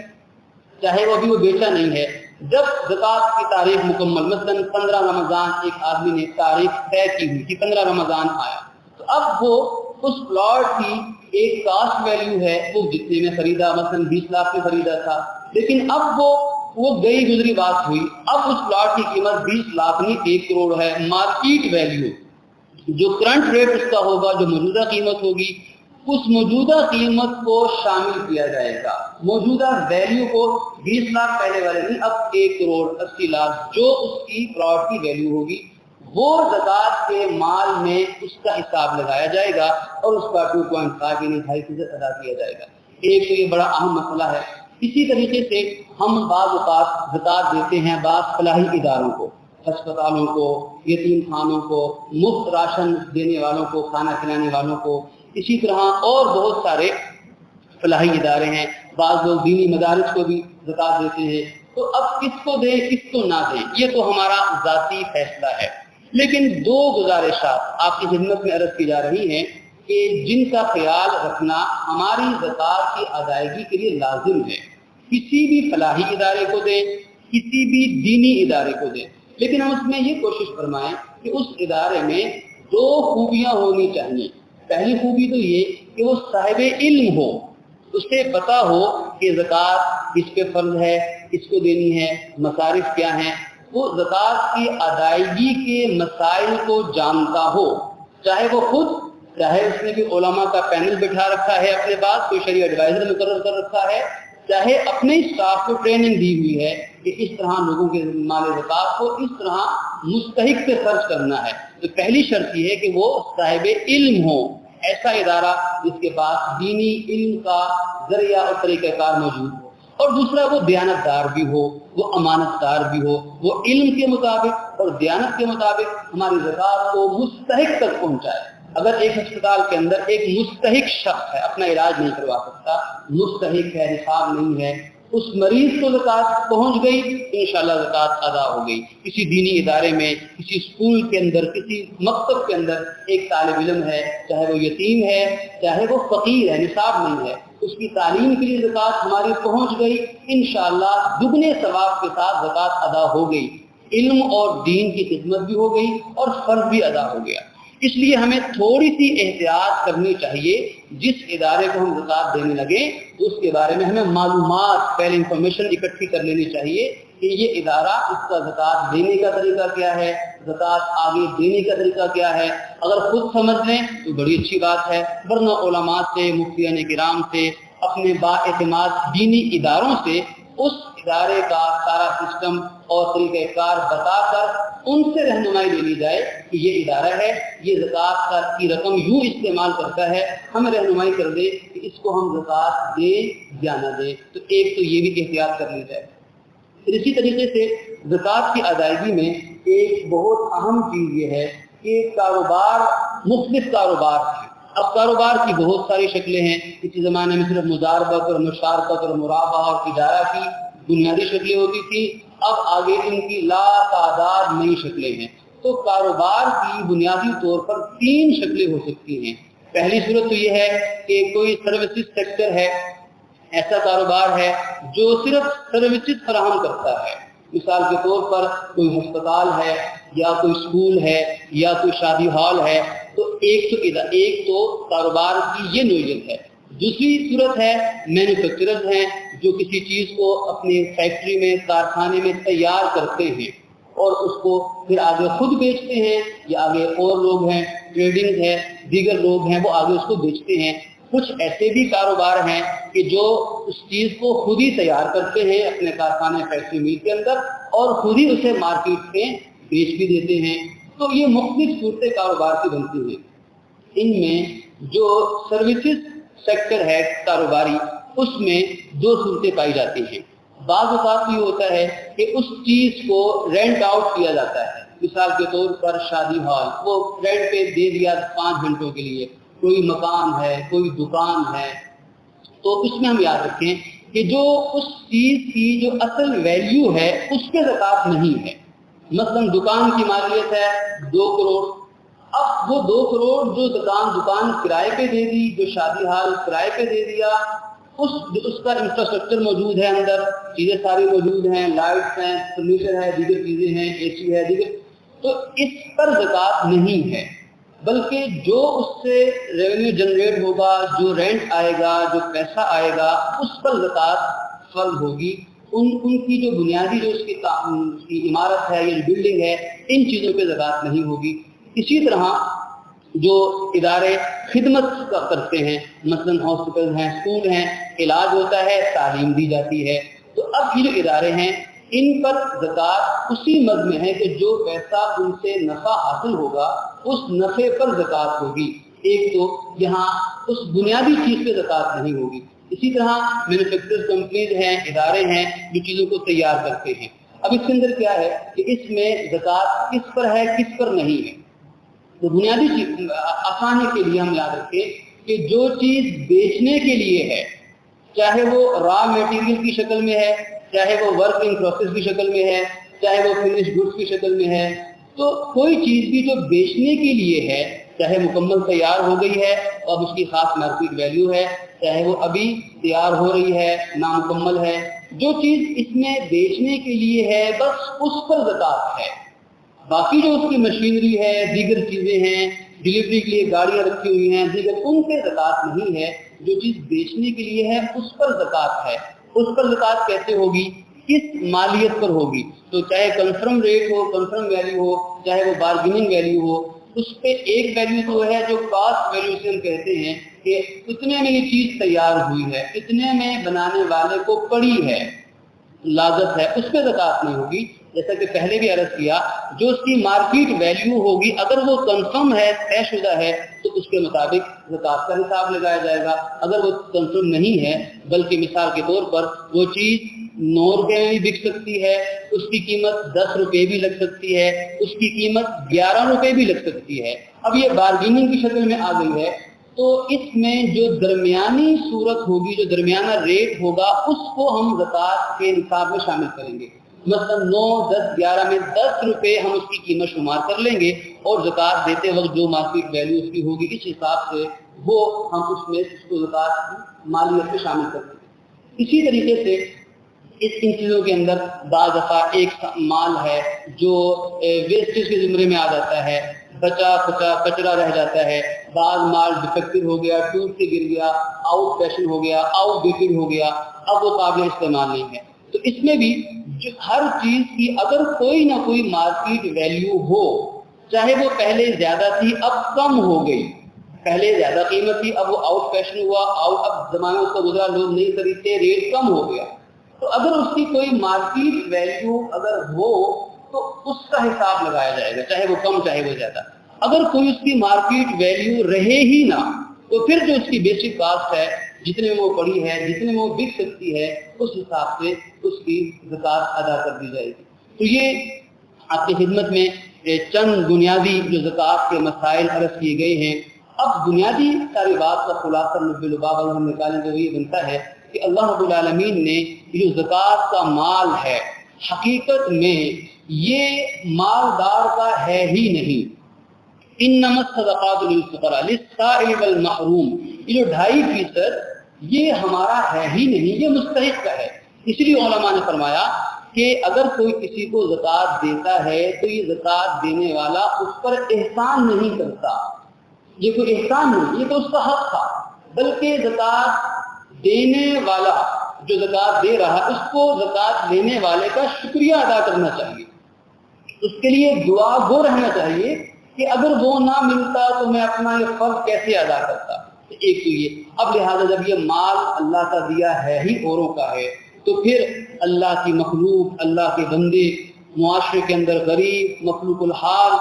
چاہے وہ ابھی وہ بیچا نہیں ہے، جب زکوٰۃ کی تاریخ مکمل، مثلاً 15 رمضان ایک آدمی نے تاریخ طے کی ہوئی کہ 15 رمضان آیا، تو اب وہ اس پلاٹ کی ایک کاسٹ ویلیو ہے، وہ جتنے میں خریدا، مثلاً 20 لاکھ میں خریدا تھا، لیکن اب وہ گئی گزری بات ہوئی، اب اس پلاٹ کی قیمت 20 لاکھ نہیں 1 کروڑ ہے۔ مارکیٹ ویلیو جو کرنٹ ریٹ اس کا ہوگا، جو موجودہ قیمت ہوگی، اس موجودہ قیمت کو شامل کیا جائے گا، موجودہ ویلیو کو 20 لاکھ پہلے والے نہیں، اب 1 کروڑ 80 لاکھ جو اس کی پلاٹ کی ویلیو ہوگی، وہ زکوٰۃ کے مال میں اس کا حساب لگایا جائے گا اور اس کا 2.5% ادا کیا جائے گا۔ ایک تو یہ بڑا اہم مسئلہ ہے۔ اسی طریقے سے ہم بعض اوقات زکوٰۃ دیتے ہیں بعض فلاحی اداروں کو، ہسپتالوں کو، یتیم خانوں کو، مفت راشن دینے والوں کو، کھانا کھلانے والوں کو، اسی طرح اور بہت سارے فلاحی ادارے ہیں، بعض لوگ دینی مدارس کو بھی زکوٰۃ دیتے ہیں۔ تو اب کس کو دیں کس کو نہ دیں یہ تو ہمارا ذاتی فیصلہ ہے، لیکن دو گزارشات آپ کی خدمت میں عرض کی جا رہی ہیں کہ جن کا خیال رکھنا ہماری زکوٰۃ کی ادائیگی کے لیے لازم ہے۔ کسی بھی فلاحی ادارے کو دیں، کسی بھی دینی ادارے کو دیں، لیکن ہم اس میں یہ کوشش فرمائیں کہ اس ادارے میں دو خوبیاں ہونی چاہیے۔ پہلی خوبی تو یہ کہ وہ صاحب علم ہو، اسے پتا ہو کہ زکوٰۃ کس پہ فرض ہے، کس کو دینی ہے، مصارف کیا ہیں، وہ زکوٰۃ کی ادائیگی کے مسائل کو جانتا ہو، چاہے وہ خود، چاہے اس نے بھی علماء کا پینل بٹھا رکھا ہے اپنے پاس، کوئی شرعی ایڈوائزر مقرر کر رکھا ہے، چاہے اپنے اسٹاف کو ٹریننگ دی ہوئی ہے کہ اس طرح لوگوں کے مال زکوٰۃ کو اس طرح مستحق پہ خرچ کرنا ہے۔ تو پہلی شرط یہ ہے کہ وہ صاحب علم ہو، ایسا ادارہ جس کے پاس دینی علم کا ذریعہ اور طریقہ کار موجود ہو، اور دوسرا وہ دیانت دار بھی ہو، وہ امانت دار بھی ہو، وہ علم کے مطابق اور دیانت کے مطابق ہماری زکوٰۃ کو مستحق تک پہنچائے۔ اگر ایک ہسپتال کے اندر ایک مستحق شخص ہے، اپنا علاج نہیں کروا سکتا، مستحق ہے، نصاب نہیں ہے، اس مریض کو زکوٰۃ پہنچ گئی، انشاءاللہ زکوٰۃ ادا ہو گئی۔ کسی دینی ادارے میں، کسی اسکول کے اندر، کسی مکتب کے اندر ایک طالب علم ہے، چاہے وہ یتیم ہے، چاہے وہ فقیر ہے، نصاب نہیں ہے، اس کی تعلیم کے لیے زکوٰۃ ہماری پہنچ گئی، انشاءاللہ دگنے ثواب کے ساتھ زکوٰۃ ادا ہو گئی، علم اور دین کی خدمت بھی ہو گئی اور فرض بھی ادا ہو گیا۔ اس لیے ہمیں تھوڑی سی احتیاط کرنی چاہیے، جس ادارے کو ہم زکوٰۃ دینے لگیں اس کے بارے میں ہمیں معلومات، پہلے انفارمیشن اکٹھی کر لینی چاہیے کہ یہ ادارہ، اس کا زکوٰۃ دینے کا طریقہ کیا ہے، زکوٰۃ آگے دینے کا طریقہ کیا ہے۔ اگر خود سمجھ لیں تو بڑی اچھی بات ہے، ورنہ علماء سے، مفتیان کرام سے، اپنے با اعتماد دینی اداروں سے اس ادارے کا سارا سسٹم اور طریقہ کار بتا کر ان سے رہنمائی لے لی جائے کہ یہ ادارہ ہے، یہ زکوٰۃ کی رقم یوں استعمال کرتا ہے، ہمیں رہنمائی کر دے کہ اس کو ہم زکوٰۃ دیں یا نہ دیں۔ تو ایک تو یہ بھی احتیاط کر لی جائے۔ پھر اسی طریقے سے زکوٰۃ کی ادائیگی میں ایک بہت اہم چیز یہ ہے کہ کاروبار، مختلف کاروبار ہیں۔ اب کاروبار کی بہت ساری شکلیں ہیں، کسی زمانے میں صرف مضاربت اور مشارکت اور مرابحہ اور تجارہ کی بنیادی شکلیں ہوتی تھی، اب آگے ان کی لا تعداد نئی شکلیں ہیں۔ تو کاروبار کی بنیادی طور پر 3 شکلیں ہو سکتی ہیں۔ پہلی صورت تو یہ ہے کہ کوئی سروسز سیکٹر ہے، ایسا کاروبار ہے جو صرف سروسز فراہم کرتا ہے، مثال کے طور پر کوئی ہسپتال ہے یا کوئی اسکول ہے یا کوئی شادی ہال ہے، تو ایک تو کاروبار کی یہ نوعیت ہے۔ دوسری صورت ہے مینوفیکچررز ہیں جو کسی چیز کو اپنے فیکٹری میں، کارخانے میں تیار کرتے ہیں اور اس کو پھر آگے خود بیچتے ہیں، یا آگے اور لوگ ہیں، ٹریڈنگ ہے، دیگر لوگ ہیں، وہ آگے اس کو بیچتے ہیں۔ کچھ ایسے بھی کاروبار ہیں کہ جو اس چیز کو خود ہی تیار کرتے ہیں اپنے کارخانے، فیکٹری میل کے اندر، اور خود ہی اسے مارکیٹ میں بیچ بھی دیتے ہیں۔ تو یہ مختلف صورتیں کاروبار کی بنتی ہیں۔ ان میں جو سروسز سیکٹر ہے کاروباری، اس میں 2 صورتیں پائی جاتی ہیں۔ بعض اوقات یہ ہوتا ہے کہ اس چیز کو رینٹ آؤٹ کیا جاتا ہے، مثال کے طور پر شادی ہال، وہ رینٹ پہ دے دیا 5 گھنٹوں کے لیے، کوئی مکان ہے، کوئی دکان ہے۔ تو اس میں ہم یاد رکھیں کہ جو اس چیز کی جو اصل ویلیو ہے اس پہ زکوٰۃ نہیں ہے۔ مثلا دکان کی مالیت ہے 2 کروڑ، اب وہ 2 کروڑ جو دکان کرائے پہ دے دی، جو شادی ہال کرائے پہ دے دیا، اس کا انفراسٹرکچر موجود ہے، اندر چیزیں ساری موجود ہیں، لائٹس ہیں، فرنیچر ہے، دیگر چیزیں ہیں، اے سی ہے، دیگر، تو اس پر زکوٰۃ نہیں ہے، بلکہ جو اس سے ریونیو جنریٹ ہوگا، جو رینٹ آئے گا، جو پیسہ آئے گا، اس پر زکوٰۃ فرض ہوگی۔ ان کی جو بنیادی جو اس کی عمارت ہے یا بلڈنگ ہے، ان چیزوں پہ زکوٰۃ نہیں ہوگی۔ اسی طرح جو ادارے خدمت کرتے ہیں، مثلا ہاسپٹل ہیں، اسکول ہیں، علاج ہوتا ہے، تعلیم دی جاتی ہے، تو اب یہ جو ادارے ہیں ان پر زکوٰۃ اسی مد میں ہے کہ جو پیسہ ان سے نفع حاصل ہوگا اس نفع پر زکوٰۃ ہوگی۔ ایک تو یہاں اس بنیادی چیز پہ زکوٰۃ نہیں ہوگی۔ اسی طرح مینوفیکچرر کمپنیز ہیں، ادارے ہیں جو چیزوں کو تیار کرتے ہیں. اب اس کے اندر کیا ہے کہ اس میں زکوٰۃ کس پر ہے کس پر نہیں ہے. تو بنیادی چیز آسانی کے لیے ہم یاد رکھیں کہ جو چیز بیچنے کے لیے ہے، چاہے وہ را میٹیریل کی شکل میں ہے، چاہے وہ ورک ان پروسیس کی شکل میں ہے، چاہے وہ فنش گڈس کی شکل میں ہے، تو کوئی چیز بھی جو بیچنے کے لیے ہے، چاہے مکمل تیار ہو گئی ہے اور اس کی خاص مارکیٹ ویلیو ہے، چاہے وہ ابھی تیار ہو رہی ہے، نامکمل ہے، جو چیز اس میں بیچنے کے لیے ہے بس اس پر زکوٰۃ ہے. باقی جو اس کی مشینری ہے، دیگر چیزیں ہیں، ڈلیوری کے لیے گاڑیاں رکھی ہوئی ہیں، دیگر ان پہ زکوٰۃ نہیں ہے. جو چیز بیچنے کے لیے ہے اس پر زکوٰۃ ہے. اس پر زکوٰۃ کیسے ہوگی؟ کس مالیت پر ہوگی؟ تو چاہے کنفرم ریٹ ہو، کنفرم ویلیو ہو، چاہے وہ بارگیننگ ویلیو ہو، اس پہ ایک ویلیو تو ہے جو کاسٹ ویلیو سے ہم کہتے ہیں کہ اتنے میں یہ چیز تیار ہوئی ہے، اتنے میں بنانے والے کو پڑی ہے، لاگت ہے، اس پہ زکوٰۃ نہیں ہوگی. جیسا کہ پہلے بھی عرض کیا، جو اس کی مارکیٹ ویلیو ہوگی اگر وہ کنفرم ہے، طے شدہ ہے، تو اس کے مطابق زکوٰۃ کا حساب لگایا جائے گا. اگر وہ کنفرم نہیں ہے، بلکہ مثال کے طور پر وہ چیز 9 روپے میں بھی بک سکتی ہے، اس کی قیمت 10 روپے بھی لگ سکتی ہے، اس کی قیمت 11 روپے بھی لگ سکتی ہے. اب یہ بارگیننگ کی شکل میں آ گئی ہے، تو اس میں جو درمیانی صورت ہوگی، جو درمیانہ ریٹ ہوگا، اس کو ہم زکوٰۃ کے نصاب میں شامل کریں گے. مثلا 9، 10، 11 میں 10 روپے ہم اس کی قیمت شمار کر لیں گے اور زکوٰۃ دیتے وقت جو مارکیٹ ویلیو اس کی ہوگی اس حساب سے وہ ہم اس میں اس کو زکوٰۃ کی مالیت میں شامل کریں گے. اسی طریقے سے ان چیزوں کے اندر بعض دفعہ ایک مال ہے جو ویسٹیج کے زمرے میں آ جاتا ہے، بچا کچا کچرا رہ جاتا ہے، بعض مال ڈیفیکٹو ہو گیا، ٹوٹ کے گر گیا، آؤٹ فیشن ہو گیا، آؤٹ ڈیٹڈ ہو گیا، اب وہ قابل استعمال نہیں ہے. تو اس میں بھی ہر چیز کی اگر کوئی نہ کوئی مارکیٹ ویلیو ہو، چاہے وہ پہلے زیادہ تھی اب کم ہو گئی، پہلے زیادہ قیمت تھی اب وہ آؤٹ فیشن ہوا، اب زمانہ اس کا گزرا، لوگ نہیں خریدتے، ریٹ کم ہو گیا، تو اگر اس کی کوئی مارکیٹ ویلیو اگر ہو تو اس کا حساب لگایا جائے گا، چاہے وہ کم چاہے وہ زیادہ. اگر کوئی اس کی مارکیٹ ویلیو رہے ہی نہ تو پھر جو اس کی بیسک کاسٹ ہے، جتنے میں وہ پڑی ہے، جتنے میں وہ بک سکتی ہے، اس حساب سے اس کی زکوٰۃ ادا کر دی جائے گی. تو یہ آپ کی خدمت میں چند بنیادی جو زکوٰۃ کے مسائل عرض کیے گئے ہیں. اب بنیادی ساری بات کا خلاصہ لب لباب اگر ہم نکالیں تو یہ بنتا ہے کہ اللہ رب العالمین نے جو زکوٰۃ کا مال ہے حقیقت میں یہ مالدار کا ہے ہی نہیں. انما الصدقات للفقراء للسائل والمحروم، یہ جو 2.5% یہ ہمارا ہے ہی نہیں، یہ مستحق کا ہے. اس لیے علماء نے فرمایا کہ اگر کوئی کسی کو زکوٰۃ دیتا ہے تو یہ زکوٰۃ دینے والا اس پر احسان نہیں کرتا، یہ کوئی احسان نہیں، یہ تو اس کا حق تھا، بلکہ زکوٰۃ دینے والا جو زکوٰۃ دے رہا اس کو زکوٰۃ لینے والے کا شکریہ ادا کرنا چاہیے، اس کے لیے دعا گو رہنا چاہیے کہ اگر وہ نہ ملتا تو میں اپنا یہ فرض کیسے ادا کرتا. ایک تو یہ. اب لہٰذا جب یہ مال اللہ کا دیا ہے ہی اوروں کا ہے تو پھر اللہ کی مخلوق، اللہ کے بندے، معاشرے کے اندر غریب مخلوق الحال،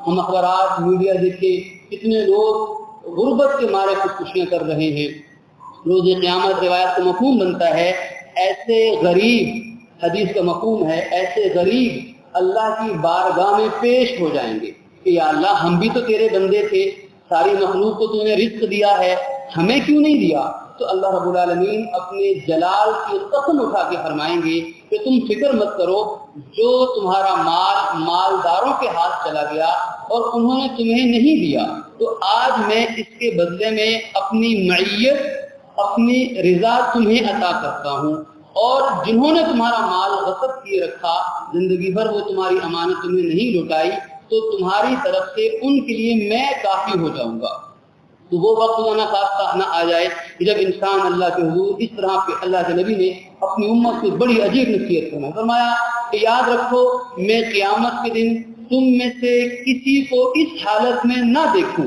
ہم اخبارات میڈیا دیکھیں کتنے لوگ غربت کے مارے خودکشیاں کر رہے ہیں. روز قیامت روایت کا مفہوم بنتا ہے ایسے غریب، حدیث کا مفہوم ہے ایسے غریب اللہ کی بارگاہ میں پیش ہو جائیں گے کہ یا اللہ ہم بھی تو تیرے بندے تھے، ساری مخلوق کو تو نے رزق دیا ہے، ہمیں کیوں نہیں دیا؟ تو اللہ رب العالمین اپنے جلال کی قسم اٹھا کے فرمائیں گے کہ تم فکر مت کرو، جو تمہارا مال مالداروں کے ہاتھ چلا گیا اور انہوں نے تمہیں نہیں دیا، تو آج میں اس کے بدلے میں اپنی معیت، اپنی رضا تمہیں عطا کرتا ہوں، اور جنہوں نے تمہارا مال غصب کیے رکھا، زندگی بھر وہ تمہاری امانت تمہیں نہیں لوٹائی، تو تمہاری طرف سے ان کے لیے میں کافی ہو جاؤں گا. تو وہ وقت نہ خاص نہ آ جائے کہ جب انسان اللہ کے حضور اس طرح پہ اللہ کے نبی نے اپنی امت کو بڑی عجیب نصیحت فرمایا کہ یاد رکھو میں قیامت کے دن تم میں سے کسی کو اس حالت میں نہ دیکھوں.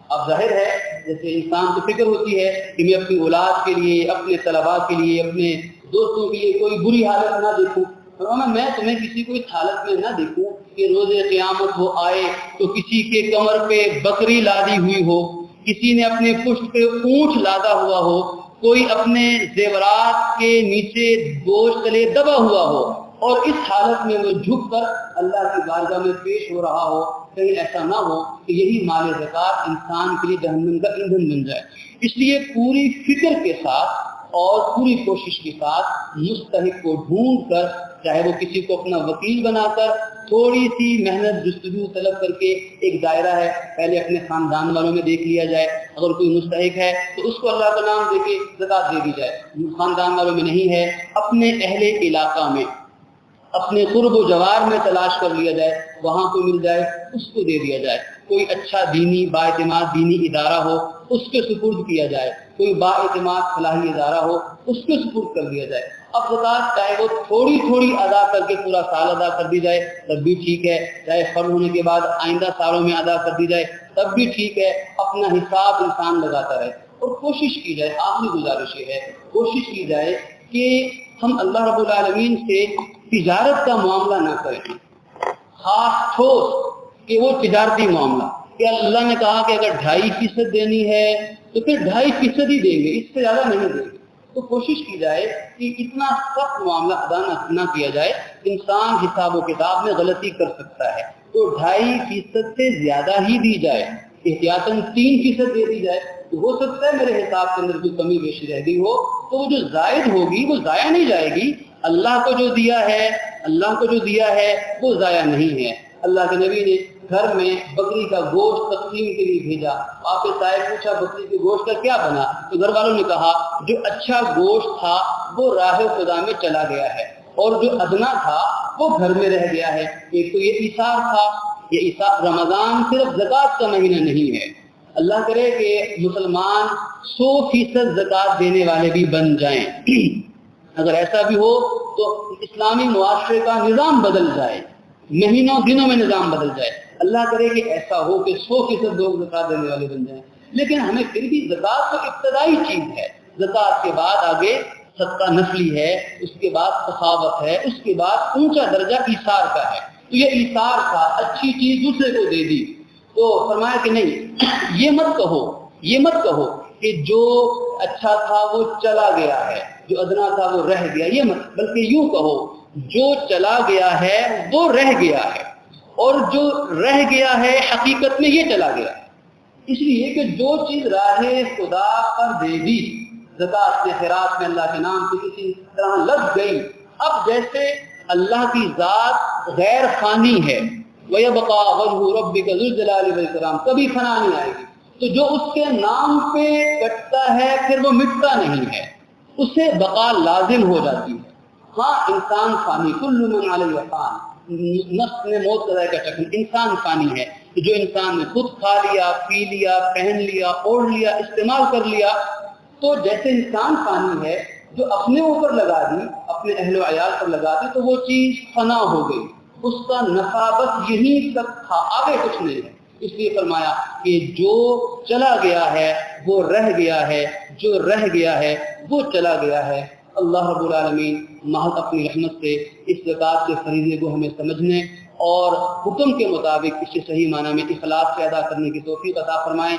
اب ظاہر ہے جیسے انسان کو فکر ہوتی ہے کہ میں اپنی اولاد کے لیے، اپنے طلباء کے لیے، اپنے دوستوں کے لیے کوئی بری حالت نہ دیکھوں. میں تمہیں کسی کو اس حالت میں نہ دیکھوں کہ روز قیامت وہ آئے تو کسی کے کمر پہ بکری لادی ہوئی ہو، کسی نے اپنے پشت پہ اونٹ لادا ہوا ہو، کوئی اپنے زیورات کے نیچے بوجھ تلے دبا ہوا ہو اور اس حالت میں وہ جھک کر اللہ کی بارگاہ میں پیش ہو رہا ہو، کہیں ایسا نہ ہو کہ یہی مال زکوٰۃ انسان کے لیے جہنم کا ایندھن بن جائے۔ اس لیے پوری فکر کے ساتھ اور پوری کوشش کے ساتھ مستحق کو ڈھونڈ کر، چاہے وہ کسی کو اپنا وکیل بنا کر تھوڑی سی محنت جستجو طلب کر کے، ایک دائرہ ہے پہلے اپنے خاندان والوں میں دیکھ لیا جائے، اگر کوئی مستحق ہے تو اس کو اللہ کا نام دے کے زکوٰۃ دے دی جائے، خاندان والوں میں نہیں ہے اپنے اہل علاقہ میں، اپنے قرب و جوار میں تلاش کر لیا جائے، وہاں کو مل جائے اس کو دے دیا جائے، کوئی اچھا دینی بااعتماد دینی ادارہ ہو اس کے سپرد کیا جائے، کوئی بااعتماد فلاحی ادارہ ہو اس کے سپرد کر دیا جائے۔ اب زکوٰۃ چاہے وہ تھوڑی تھوڑی ادا کر کے پورا سال ادا کر دی جائے تب بھی ٹھیک ہے، چاہے فرض ہونے کے بعد آئندہ سالوں میں ادا کر دی جائے تب بھی ٹھیک ہے، اپنا حساب انسان لگاتا رہے اور کوشش کی جائے۔ آخری گزارش یہ ہے، کوشش کی جائے کہ ہم اللہ رب العالمین سے تجارت کا معاملہ نہ کریں، خاص ٹھوس کہ وہ تجارتی معاملہ کہ اللہ نے کہا کہ اگر 2.5% دینی ہے تو پھر 2.5% ہی دیں گے، اس سے زیادہ نہیں دیں گے۔ تو کوشش کی جائے کہ اتنا سخت معاملہ ادا نہ کیا جائے، انسان حساب و کتاب میں غلطی کر سکتا ہے، تو 2.5% سے زیادہ ہی دی جائے، احتیاطاً 3% دے دی جائے، تو ہو سکتا ہے میرے حساب کے اندر کوئی کمی بیشی رہ گئی ہو تو وہ جو زائد ہوگی وہ ضائع نہیں جائے گی، اللہ کو جو دیا ہے وہ ضائع نہیں ہے۔ اللہ کے نبی نے گھر میں بکری کا گوشت تقسیم کے لیے بھیجا، آپ سے صاحب پوچھا بکری کے گوشت کا کیا بنا، تو گھر والوں نے کہا جو اچھا گوشت تھا وہ راہ خدا میں چلا گیا ہے اور جو ادنا تھا وہ گھر میں رہ گیا ہے۔ ایک تو یہ ایثار تھا، یہ ایثار رمضان صرف زکوٰۃ کا مہینہ نہیں ہے، اللہ کرے کہ مسلمان 100% زکوٰۃ دینے والے بھی بن جائیں، اگر ایسا بھی ہو تو اسلامی معاشرے کا نظام بدل جائے، مہینوں دنوں میں نظام بدل جائے، اللہ کرے کہ ایسا ہو کہ 100% لوگ زکوٰۃ دینے والے بن جائیں۔ لیکن ہمیں پھر بھی زکوٰۃ تو ابتدائی چیز ہے، زکوٰۃ کے بعد آگے صدقہ نفلی ہے، اس کے بعد سخاوت ہے، اس کے بعد اونچا درجہ ایثار کا ہے، تو یہ ایثار تھا، اچھی چیز دوسرے کو دے دی، تو فرمایا کہ نہیں، یہ مت کہو کہ جو اچھا تھا وہ چلا گیا ہے، جو ادنا تھا وہ رہ گیا، یہ مت، بلکہ یوں کہو جو چلا گیا ہے وہ رہ گیا ہے، اور جو رہ گیا ہے حقیقت میں یہ چلا گیا ہے، اس لیے کہ جو چیز راہ خدا پر دے دی، زکوٰۃ سے خیرات میں اللہ کے نام سے کسی طرح لگ گئی، اب جیسے اللہ کی ذات غیر فانی ہے، وَيَبْقَى وَجْهُ رَبِّكَ ذُو الجَلَالِ وَالْإِكْرَامِ، کبھی فنا نہیں آئے گی، تو جو اس کے نام پہ کٹتا ہے پھر وہ مٹتا نہیں ہے، اسے بقا لازم ہو جاتی ہے۔ ہاں انسان فانی، کل من علیہ فان، نفس نے موت کا ذائقہ چکھنا، انسان فانی ہے، جو انسان نے خود کھا لیا، پی لیا، پہن لیا، اوڑھ لیا، استعمال کر لیا، تو جیسے انسان فانی ہے، جو اپنے اوپر لگا دی، اپنے اہل و عیال پر لگا دی تو وہ چیز فنا ہو گئی، اس کا نفع بس یہیں تک تھا، آگے کچھ نہیں ہے۔ اس لیے فرمایا کہ جو چلا گیا ہے وہ رہ گیا ہے، جو رہ گیا ہے وہ چلا گیا ہے۔ اللہ رب العالمین محض اپنی رحمت سے اس زکوٰۃ کے فریضے کو ہمیں سمجھنے اور حکم کے مطابق اسے صحیح معنی میں اخلاص سے ادا کرنے کی توفیق عطا فرمائیں۔